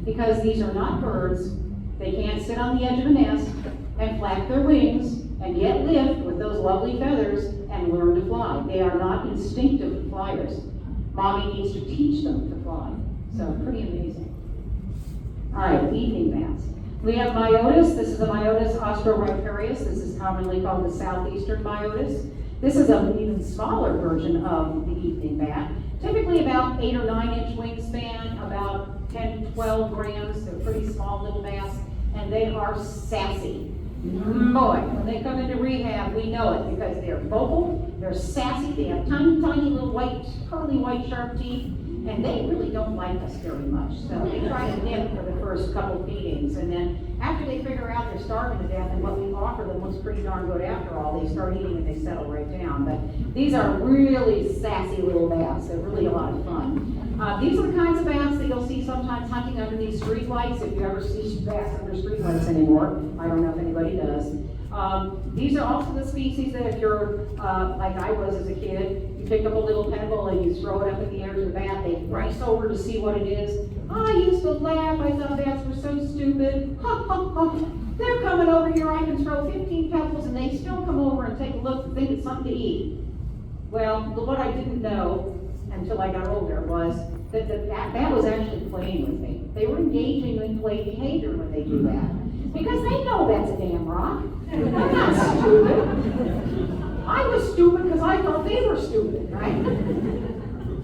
because these are not birds. They can't sit on the edge of a nest and flap their wings and yet lift with those lovely feathers and learn to fly. They are not instinctive flyers. Mommy needs to teach them to fly. So pretty amazing. All right, evening bats. We have Myotis. This is the Myotis austroriparius. This is commonly called the southeastern Myotis. This is an even smaller version of the evening bat. Typically about 8 or 9 inch wingspan, about 10 to 12 grams. They're pretty small little bats, and they are sassy. Boy, when they come into rehab, we know it because they're vocal, they're sassy, they have tiny, tiny little white, curly white sharp teeth, and they really don't like us very much. So they try to nip for the first couple feedings, and then after they figure out they're starving to death and what we offer them looks pretty darn good after all, they start eating and they settle right down. But these are really sassy little bats. They're really a lot of fun. These are the kinds of bats that you'll see sometimes hunting underneath street lights, if you ever see bats under street lights anymore. I don't know if anybody does. These are also the species that if you're, like I was as a kid, you pick up a little pebble and you throw it up in the air to the bat, they race over to see what it is. I used to laugh, I thought bats were so stupid. Ha ha ha, they're coming over here, I can throw 15 pebbles and they still come over and take a look and think it's something to eat. Well, what I didn't know until I got older was that the bat was actually playing with me. They were engaging in play behavior when they do that. Because they know that's a damn rock. I'm not stupid. I was stupid because I thought they were stupid, right?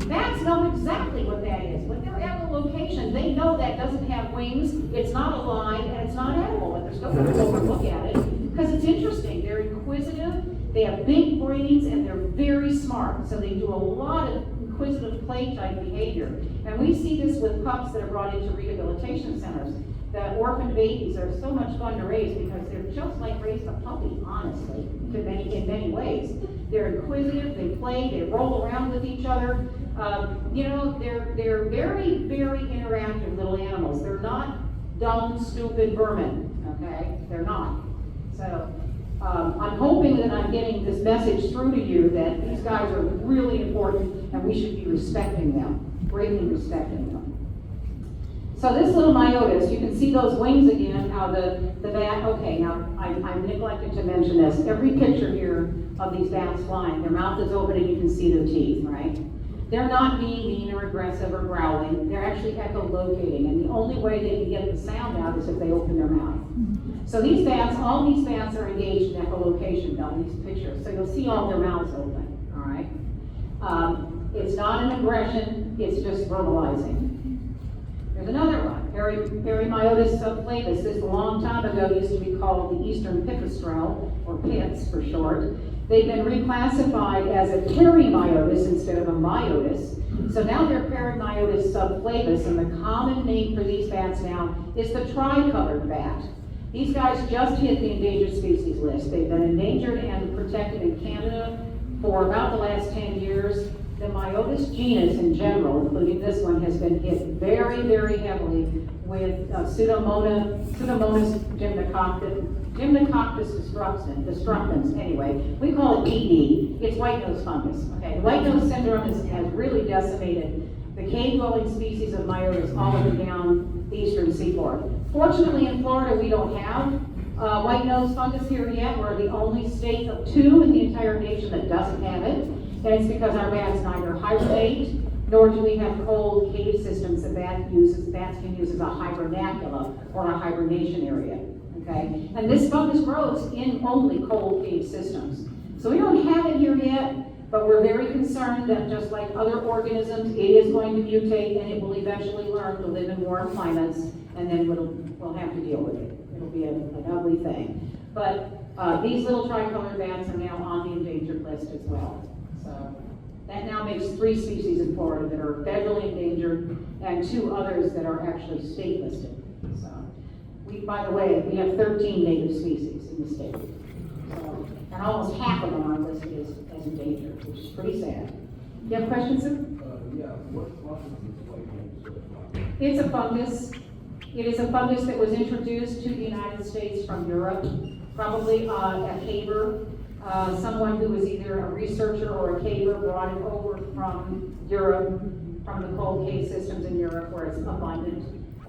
Bats know exactly what that is. When they're at a location, they know that doesn't have wings, it's not alive, and it's not edible, but they're still going to go and look at it because it's interesting. They're inquisitive, they have big brains, and they're very smart. So they do a lot of inquisitive play type behavior. And we see this with pups that are brought into rehabilitation centers. The orphan babies are so much fun to raise because they're just like raising a puppy, honestly, in many ways. They're inquisitive, they play, they roll around with each other. They're very, very interactive little animals. They're not dumb, stupid vermin, okay? They're not. So I'm hoping that I'm getting this message through to you that these guys are really important and we should be respecting them, greatly respecting them. So this little Myotis, you can see those wings again, how the bat, okay, now I neglected to mention this. Every picture here of these bats flying, their mouth is open and you can see their teeth, right? They're not being mean or aggressive or growling. They're actually echolocating, and the only way they can get the sound out is if they open their mouth. So these bats, all these bats are engaged in echolocation on these pictures. So you'll see all their mouths open, all right? It's not an aggression, it's just verbalizing. There's another one, Perimyotis subflavus. This a long time ago used to be called the Eastern pipistrelle, or pits for short. They've been reclassified as a Perimyotis instead of a Myotis. So now they're Perimyotis subflavus, and the common name for these bats now is the tricolored bat. These guys just hit the endangered species list. They've been endangered and protected in Canada for about the last 10 years. The Myotis genus in general, including this one, has been hit very, very heavily with Pseudomonas gymnococcus destructans. Anyway, we call it ED. It's white nose fungus. Okay, white nose syndrome has really decimated the cave-dwelling species of Myotis all up and down the eastern seaboard. Fortunately, in Florida, we don't have white nose fungus here yet. We're the only state of 2 in the entire nation that doesn't have it. And it's because our bats neither hibernate, nor do we have cold cave systems that bats can use as a hibernacula or a hibernation area, okay? And this fungus grows in only cold cave systems. So we don't have it here yet, but we're very concerned that just like other organisms, it is going to mutate and it will eventually learn to live in warm climates, and then we'll have to deal with it. It'll be an ugly thing. But these little tricolored bats are now on the endangered list as well. So that now makes 3 species in Florida that are federally endangered and 2 others that are actually state listed. So by the way, we have 13 native species in the state. So, and almost half of them are listed as endangered, which is pretty sad. You have questions, sir? Yeah, what fungus is white nose? It's a fungus. It is a fungus that was introduced to the United States from Europe, probably a caver. Someone who was either a researcher or a caver brought it over from Europe, from the cold cave systems in Europe where it's abundant.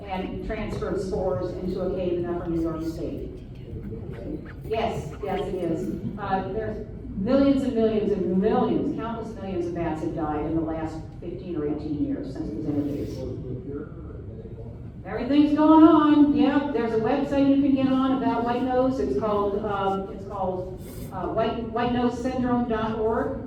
and transferred spores into a cave in upper New York State. Yes, it is. There's millions and millions and millions, countless millions of bats have died in the last 15 or 18 years since it was introduced. Everything's going on. Yeah, there's a website you can get on about white nose. It's called whitenosesyndrome.org.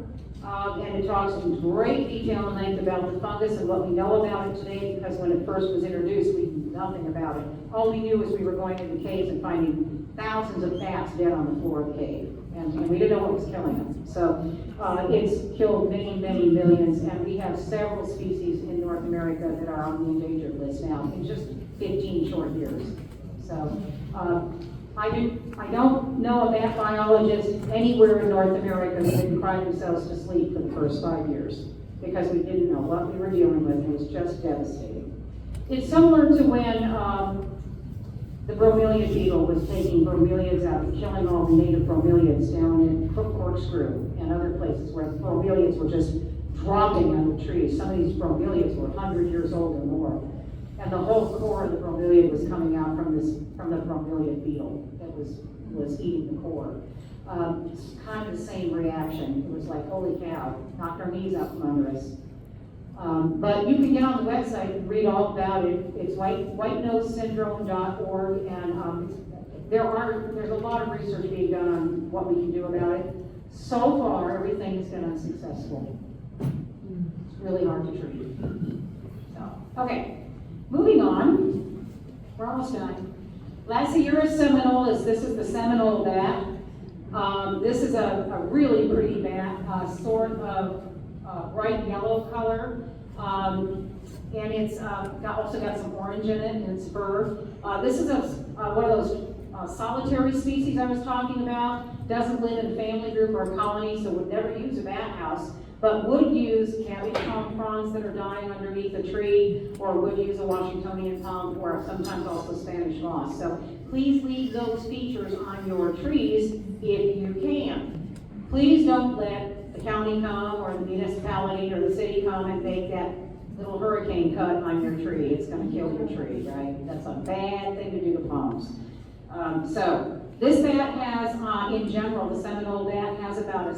And it talks in great detail and length about the fungus and what we know about it today, because when it first was introduced, we knew nothing about it. All we knew was we were going into caves and finding thousands of bats dead on the floor of the cave. And we didn't know what was killing them. So it's killed many, many millions, and we have several species in North America that are on the endangered list now in just 15 short years. So I don't know a bat biologist anywhere in North America that didn't cry themselves to sleep for the first 5 years, because we didn't know what we were dealing with. It was just devastating. It's similar to when the bromeliad beetle was taking bromeliads out and killing all the native bromeliads down in Corkscrew and other places where the bromeliads were just dropping out of the trees. Some of these bromeliads were 100 years old or more. And the whole core of the bromeliad was coming out from the bromeliad beetle that was eating the core. It's kind of the same reaction. It was like, holy cow, knocked our knees out from under us. But you can get on the website and read all about it. It's whitenosesyndrome.org, and there's a lot of research being done on what we can do about it. So far, everything has been unsuccessful. It's really hard to treat. So, okay, moving on. We're almost done. Lassiurus seminolis. This is the Seminole bat. This is a really pretty bat, sort of bright yellow color, and it's also got some orange in it in its fur. This is one of those solitary species I was talking about. Doesn't live in a family group or a colony, so would never use a bat house, but would use cabbage palm fronds that are dying underneath a tree, or would use a Washingtonian palm, or sometimes also Spanish moss. So please leave those features on your trees if you can. Please don't let the county come, or the municipality or the city come and make that little hurricane cut on your tree. It's going to kill your tree, right? That's a bad thing to do to palms. So this bat has, in general, the Seminole bat has about a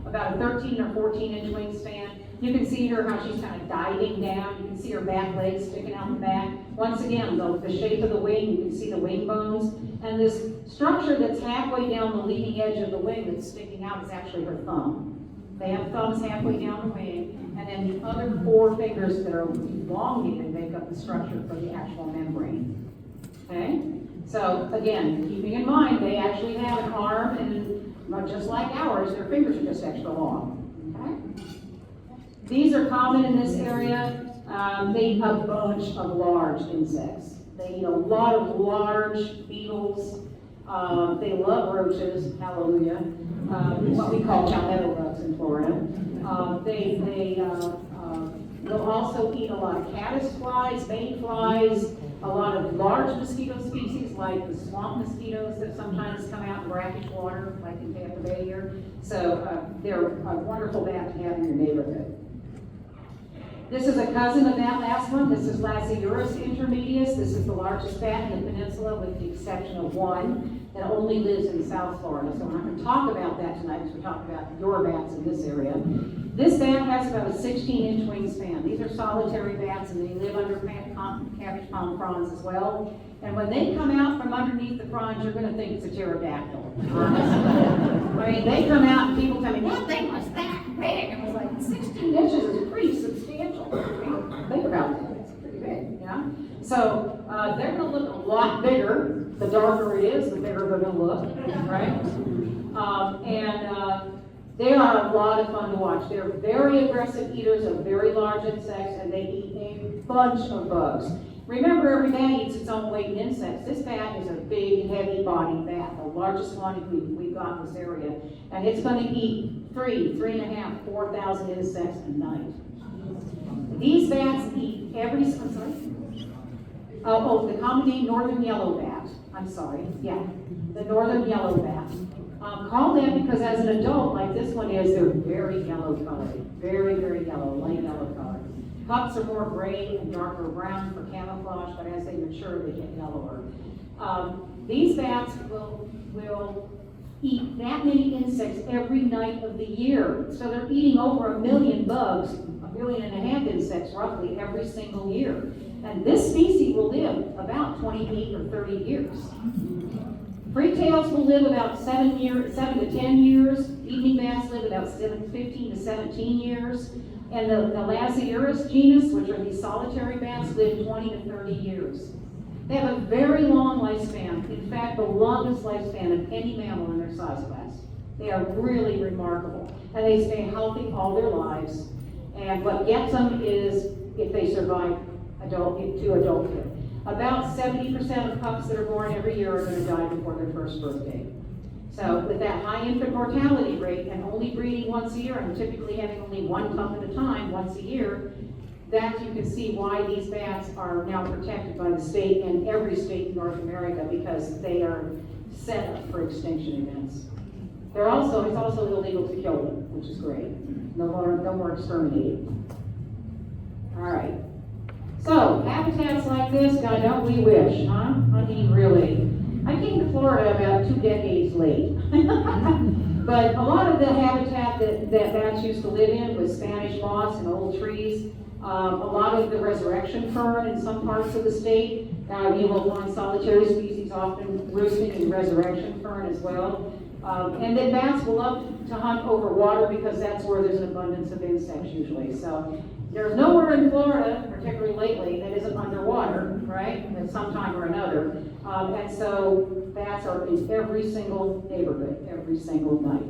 about a 13 or 14 inch wingspan. You can see her, how she's kind of diving down. You can see her back legs sticking out the back. Once again, the shape of the wing, you can see the wing bones. And this structure that's halfway down the leading edge of the wing that's sticking out is actually her thumb. They have thumbs halfway down the wing, and then the other 4 fingers that are elongated make up the structure for the actual membrane. Okay? So again, keeping in mind, they actually have an arm, and just like ours, their fingers are just extra long. Okay? These are common in this area. They eat a bunch of large insects. They eat a lot of large beetles. They love roaches, hallelujah. What we call palmetto bugs in Florida. They'll also eat a lot of caddis flies, mayflies, a lot of large mosquito species like the swamp mosquitoes that sometimes come out in brackish water, like in Tampa Bay here. So they're a wonderful bat to have in your neighborhood. This is a cousin of that last one. This is Lassiurus intermedius. This is the largest bat in the peninsula, with the exception of one that only lives in South Florida. So we're not going to talk about that tonight, because we're talking about your bats in this area. This bat has about a 16-inch wingspan. These are solitary bats, and they live under cabbage palm fronds as well. And when they come out from underneath the fronds, you're going to think it's a pterodactyl. Honestly. I mean, they come out and people tell me, that thing was that big. And I was like, 16 inches is pretty substantial. Think about that. It's pretty big, yeah? So they're going to look a lot bigger. The darker it is, the bigger they're going to look, right? They are a lot of fun to watch. They're very aggressive eaters of very large insects, and they eat a bunch of bugs. Remember, every bat eats its own weight in insects. This bat is a big, heavy-bodied bat, the largest one we've got in this area. And it's going to eat 3,500, 4,000 insects a night. These bats eat I'm sorry? The common name, northern yellow bat. I'm sorry, yeah, the northern yellow bat. Called that because as an adult, like this one is, they're very yellow colored. Very, very yellow, light yellow color. Pups are more gray and darker brown for camouflage, but as they mature, they get yellower. These bats will eat that many insects every night of the year. So they're eating over 1 million bugs, 1.5 million insects roughly every single year. And this species will live about 28 or 30 years. Freetails will live about 7 to 10 years. Evening bats live about 15 to 17 years. And the Laziurus genus, which are these solitary bats, live 20 to 30 years. They have a very long lifespan. In fact, the longest lifespan of any mammal in their size class. They are really remarkable. And they stay healthy all their lives. And what gets them is if they survive to adulthood. About 70% of pups that are born every year are going to die before their first birthday. So with that high infant mortality rate and only breeding once a year and typically having only one pup at a time once a year, that you can see why these bats are now protected by the state and every state in North America because they are set up for extinction events. It's also illegal to kill them, which is great. No more exterminating. All right. So, habitats like this, God, don't we wish, huh? I mean, really. I came to Florida about 2 decades late. But a lot of the habitat that bats used to live in was Spanish moss and old trees. A lot of the resurrection fern in some parts of the state. You will find solitary species often roosting in resurrection fern as well. And then bats will love to hunt over water because that's where there's an abundance of insects usually. So there's nowhere in Florida, particularly lately, that isn't underwater, right? At some time or another. And so bats are in every single neighborhood, every single night.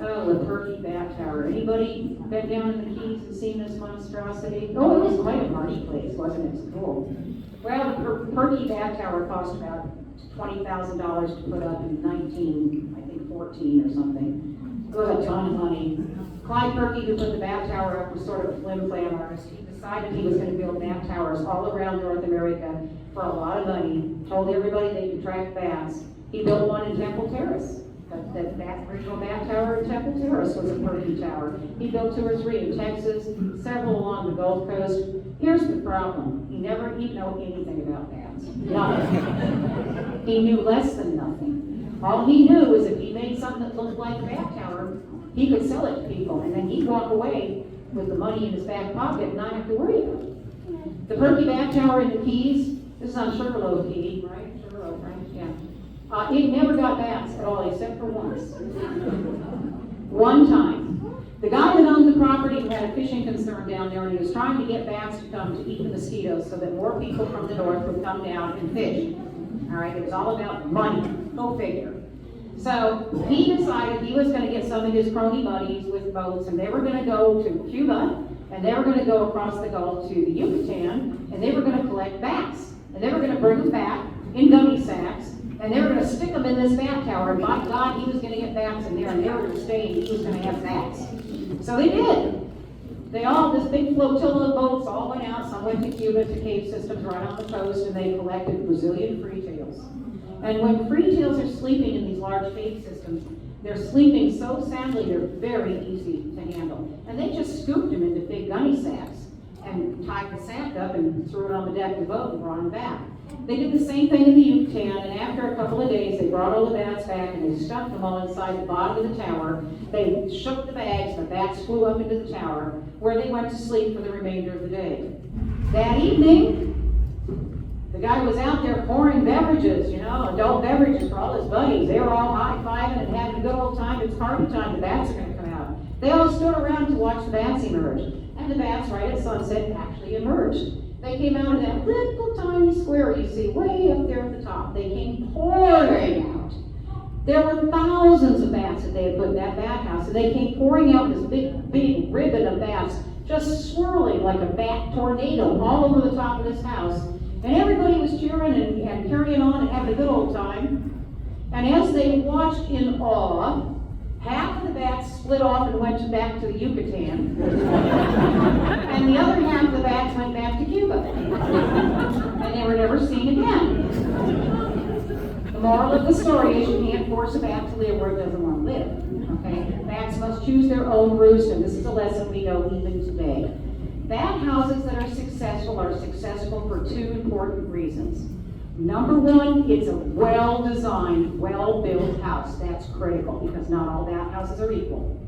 Oh, the Perky Bat Tower. Anybody been down in the Keys and seen this monstrosity? Oh, it was quite a party place, wasn't it? It's cool. Well, the Perky Bat Tower cost about $20,000 to put up in 1914 or something. It was a ton of money. Clyde Perky, who put the bat tower up, was sort of a flim-flam artist. He decided he was going to build bat towers all around North America for a lot of money. Told everybody they could track bats. He built one in Temple Terrace. That original bat tower in Temple Terrace was a Perky tower. He built 2 or 3 in Texas, several along the Gulf Coast. Here's the problem. He didn't know anything about bats. Nothing. He knew less than nothing. All he knew was if he made something that looked like a bat tower, he could sell it to people, and then he'd walk away with the money in his back pocket and not have to worry about it. The Perky Bat Tower in the Keys, this is on Sugarloaf Key, right? Sugarloaf, right? Yeah. It never got bats at all, except for once. One time. The guy that owned the property had a fishing concern down there, and he was trying to get bats to come to eat the mosquitoes so that more people from the north would come down and fish. All right, it was all about money. Go figure. So he decided he was going to get some of his crony buddies with boats, and they were going to go to Cuba, and they were going to go across the Gulf to the Yucatan, and they were going to collect bats. And they were going to bring them back in gummy sacks, and they were going to stick them in this bat tower, and by God, he was going to get bats in there, and they were going to stay, and he was going to have bats. So they did. This big flotilla of boats all went out. Some went to Cuba to cave systems right on the coast, and they collected Brazilian freetails. And when freetails are sleeping in these large cave systems, they're sleeping so soundly they're very easy to handle. And they just scooped them into big gunny sacks and tied the sack up and threw it on the deck of the boat and brought them back. They did the same thing in the Yucatan, and after a couple of days, they brought all the bats back and they stuffed them all inside the bottom of the tower. They shook the bags, and the bats flew up into the tower, where they went to sleep for the remainder of the day. That evening, the guy was out there pouring beverages, adult beverages for all his buddies. They were all high-fiving and having a good old time. It's party time. The bats are going to come out. They all stood around to watch the bats emerge. And the bats, right at sunset, actually emerged. They came out of that little tiny square you see way up there at the top. They came pouring out. There were thousands of bats that they had put in that bat house, and they came pouring out this big ribbon of bats, just swirling like a bat tornado all over the top of this house. And everybody was cheering and carrying on and having a good old time. And as they watched in awe, half of the bats split off and went back to the Yucatan. And the other half of the bats went back to Cuba. And they were never seen again. The moral of the story is you can't force a bat to live where it doesn't want to live. Okay? Bats must choose their own roost, and this is a lesson we know even today. Bathhouses that are successful for two important reasons. Number one, it's a well-designed, well-built house. That's critical because not all bathhouses are equal.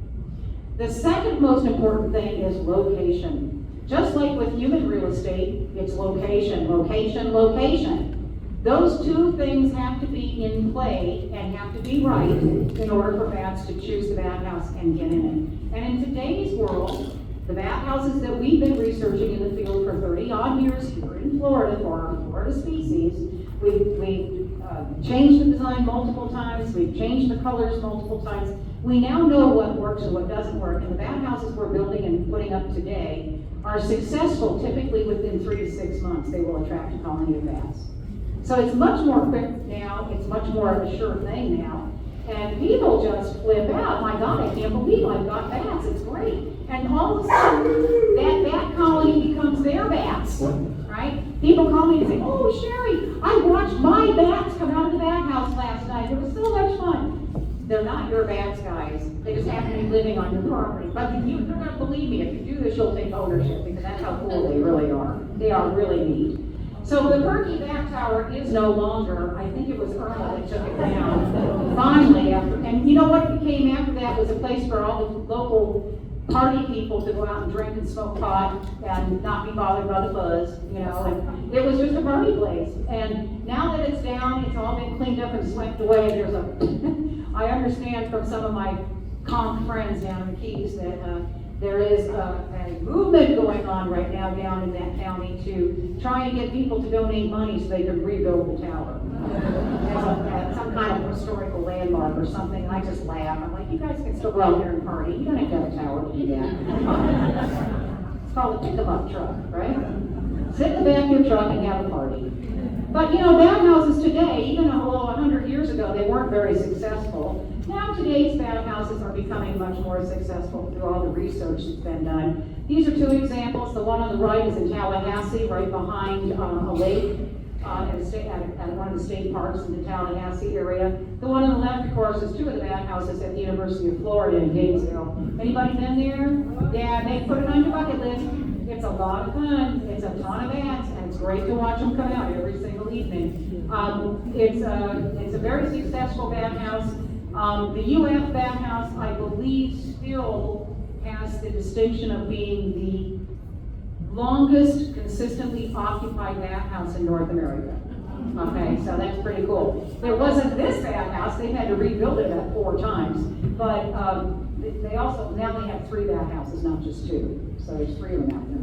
The second most important thing is location. Just like with human real estate, it's location, location, location. Those two things have to be in play and have to be right in order for bats to choose the bathhouse and get in it. And in today's world, the bathhouses that we've been researching in the field for 30 odd years here in Florida for our Florida species, we've changed the design multiple times, we've changed the colors multiple times. We now know what works and what doesn't work, and the bathhouses we're building and putting up today are successful typically within 3 to 6 months. They will attract a colony of bats. So it's much more quick now, it's much more of a sure thing now, and people just flip out. My God, I can't believe I've got bats, it's great. And all of a sudden, that bat colony becomes their bats, right? People call me and say, oh, Shari, I watched my bats come out of the bat house last night. It was so much fun. They're not your bats, guys. They just happen to be living on your property. But you're going to believe me, if you do this, you'll take ownership, because that's how cool they really are. They are really neat. So the Perky Bat Tower is no longer, I think it was Irma that took it down, finally, after, and you know what became after that was a place for all the local party people to go out and drink and smoke pot and not be bothered by the buzz, you know, and it was just a party place. And now that it's down, it's all been cleaned up and swept away. There's a, I understand from some of my conch friends down in the Keys that there is a movement going on right now down in that county to try and get people to donate money so they can rebuild the tower. As some kind of historical landmark or something. I just laugh. I'm like, you guys can still go out there and party. You don't have to have a tower to do that. It's called a pick-em-up truck, right? Sit in the back of your truck and have a party. But you know, bathhouses today, even although 100 years ago they weren't very successful, now today's bathhouses are becoming much more successful through all the research that's been done. These are two examples. The one on the right is in Tallahassee, right behind a lake at one of the state parks in the Tallahassee area. The one on the left, of course, is two of the bathhouses at the University of Florida in Gainesville. Anybody been there? Yeah, they put it on your bucket list. It's a lot of fun. It's a ton of bats, and it's great to watch them come out every single evening. It's a very successful bathhouse. The UF bathhouse, I believe, still has the distinction of being the longest consistently occupied bathhouse in North America. Okay, so that's pretty cool. There wasn't this bathhouse, they've had to rebuild it about 4 times, but they also, now they have 3 bathhouses, not just 2. So there's 3 of them out there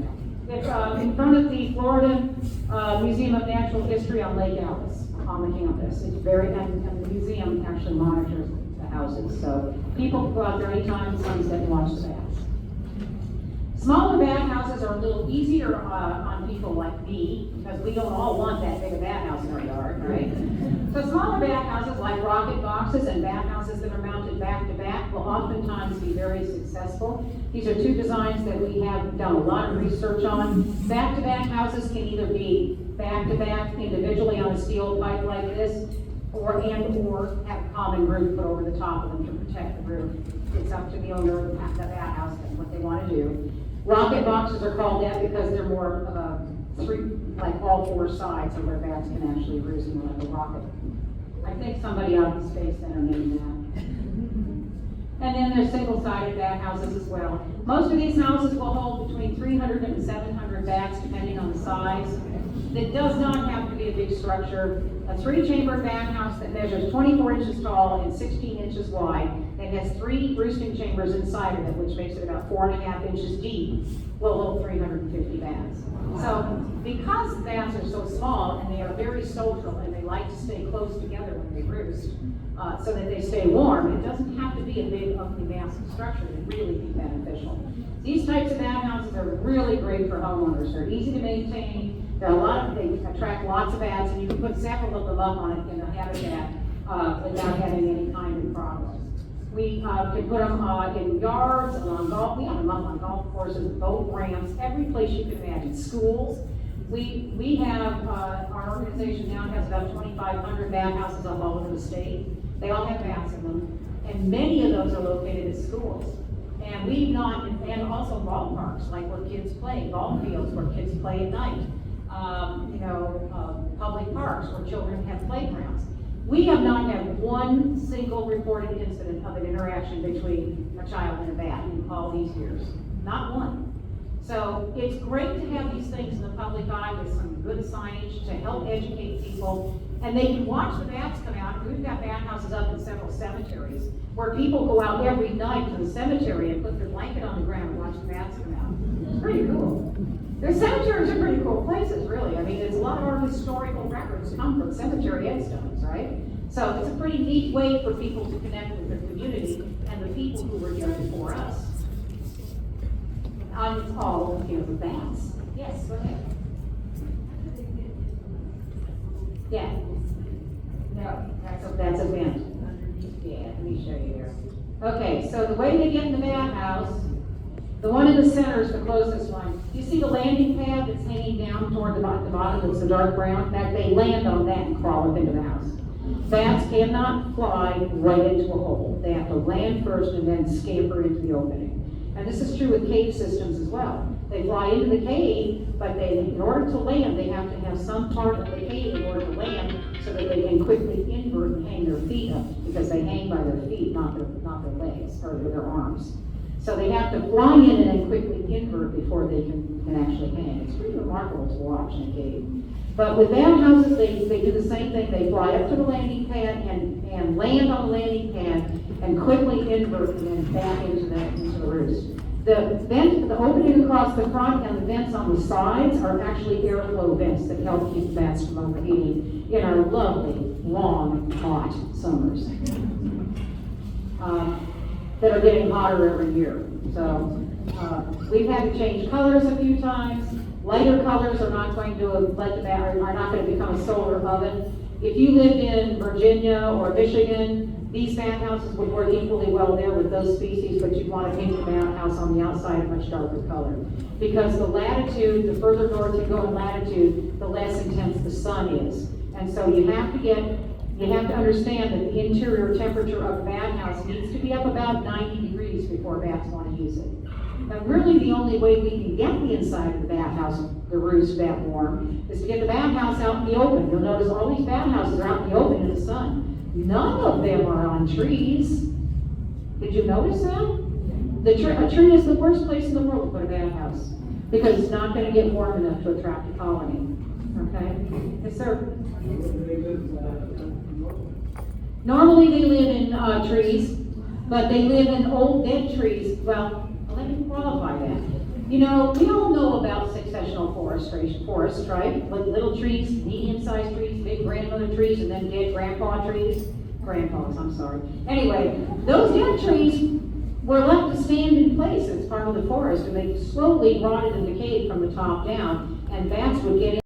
now. It's in front of the Florida Museum of Natural History on Lake Alice, on the campus. It's very, and the museum actually monitors the houses, so people can go out there anytime sunset and watch the bats. Smaller bathhouses are a little easier on people like me, because we don't all want that big a bathhouse in our yard, right? So smaller bathhouses like rocket boxes and bathhouses that are mounted back to back will oftentimes be very successful. These are 2 designs that we have done a lot of research on. Back-to-back houses can either be back-to-back individually on a steel pipe like this, or have a common roof put over the top of them to protect the roof. It's up to the owner of the bathhouse and what they want to do. Rocket boxes are called that because they're more of a 3, like all 4 sides of where bats can actually roost in like a rocket. I think somebody out in Space Center named that. And then there's single-sided bathhouses as well. Most of these houses will hold between 300 and 700 bats depending on the size. It does not have to be a big structure. A 3-chamber bathhouse that measures 24 inches tall and 16 inches wide and has 3 roosting chambers inside of it, which makes it about 4.5 inches deep, will hold 350 bats. So because bats are so small and they are very social and they like to stay close together when they roost, so that they stay warm, it doesn't have to be a big, ugly, massive structure to really be beneficial. These types of bathhouses are really great for homeowners. They're easy to maintain. They attract lots of bats, and you can put several of them up on it in a habitat without having any kind of problems. We can put them in yards, along golf. We have them up on golf courses, boat ramps, every place you can imagine. Schools. We have our organization now has about 2,500 bathhouses all over the state. They all have bats in them, and many of those are located at schools. And we've not, and also ballparks, like where kids play, ball fields where kids play at night. Public parks where children have playgrounds. We have not had one single reported incident of an interaction between a child and a bat in all these years. Not one. So it's great to have these things in the public eye with some good signage to help educate people. And they can watch the bats come out. We've got bat houses up in several cemeteries where people go out every night to the cemetery and put their blanket on the ground and watch the bats come out. It's pretty cool. The cemeteries are pretty cool places, really. I mean, there's a lot of our historical records come from cemetery headstones, right? So it's a pretty neat way for people to connect with their community and the people who were here before us. It's all because of bats. Yes, go ahead. Yeah. No, that's a vent. Yeah, let me show you here. Okay, so the way they get in the bat house, the one in the center is the closest one. You see the landing pad that's hanging down toward the bottom, that's the dark brown? That they land on that and crawl up into the house. Bats cannot fly right into a hole. They have to land first and then scamper into the opening. And this is true with cave systems as well. They fly into the cave, but in order to land, they have to have some part of the cave in order to land so that they can quickly invert and hang their feet up, because they hang by their feet, not their legs or their arms. So they have to fly in and then quickly invert before they can actually hang. It's pretty remarkable to watch in a cave. But with bat houses, they do the same thing. They fly up to the landing pad and land on the landing pad and quickly invert and then back into the roost. The opening across the front and the vents on the sides are actually airflow vents that help keep bats from overheating in our lovely, long, hot summers. That are getting hotter every year. So we've had to change colors a few times. Lighter colors are not going to let the bat, are not going to become a solar oven. If you lived in Virginia or Michigan, these bat houses would work equally well there with those species, but you'd want to paint the bat house on the outside a much darker color. Because the latitude, the further north you go in latitude, the less intense the sun is. And so you have to understand that the interior temperature of a bat house needs to be up about 90 degrees before bats want to use it. And really the only way we can get the inside of the bat house, the roost, that warm, is to get the bat house out in the open. You'll notice all these bat houses are out in the open in the sun. None of them are on trees. Did you notice that? A tree is the worst place in the world to put a bat house, because it's not going to get warm enough to attract a colony. Okay? Yes, sir? Normally they live in trees, but they live in old dead trees. Well, let me qualify that. You know, we all know about successional forests, right? Like little trees, medium-sized trees, big grandmother trees, and then dead grandpa trees. Grandpas, I'm sorry. Anyway, those dead trees were left to stand in place as part of the forest, and they slowly rotted and decayed from the top down, and bats would get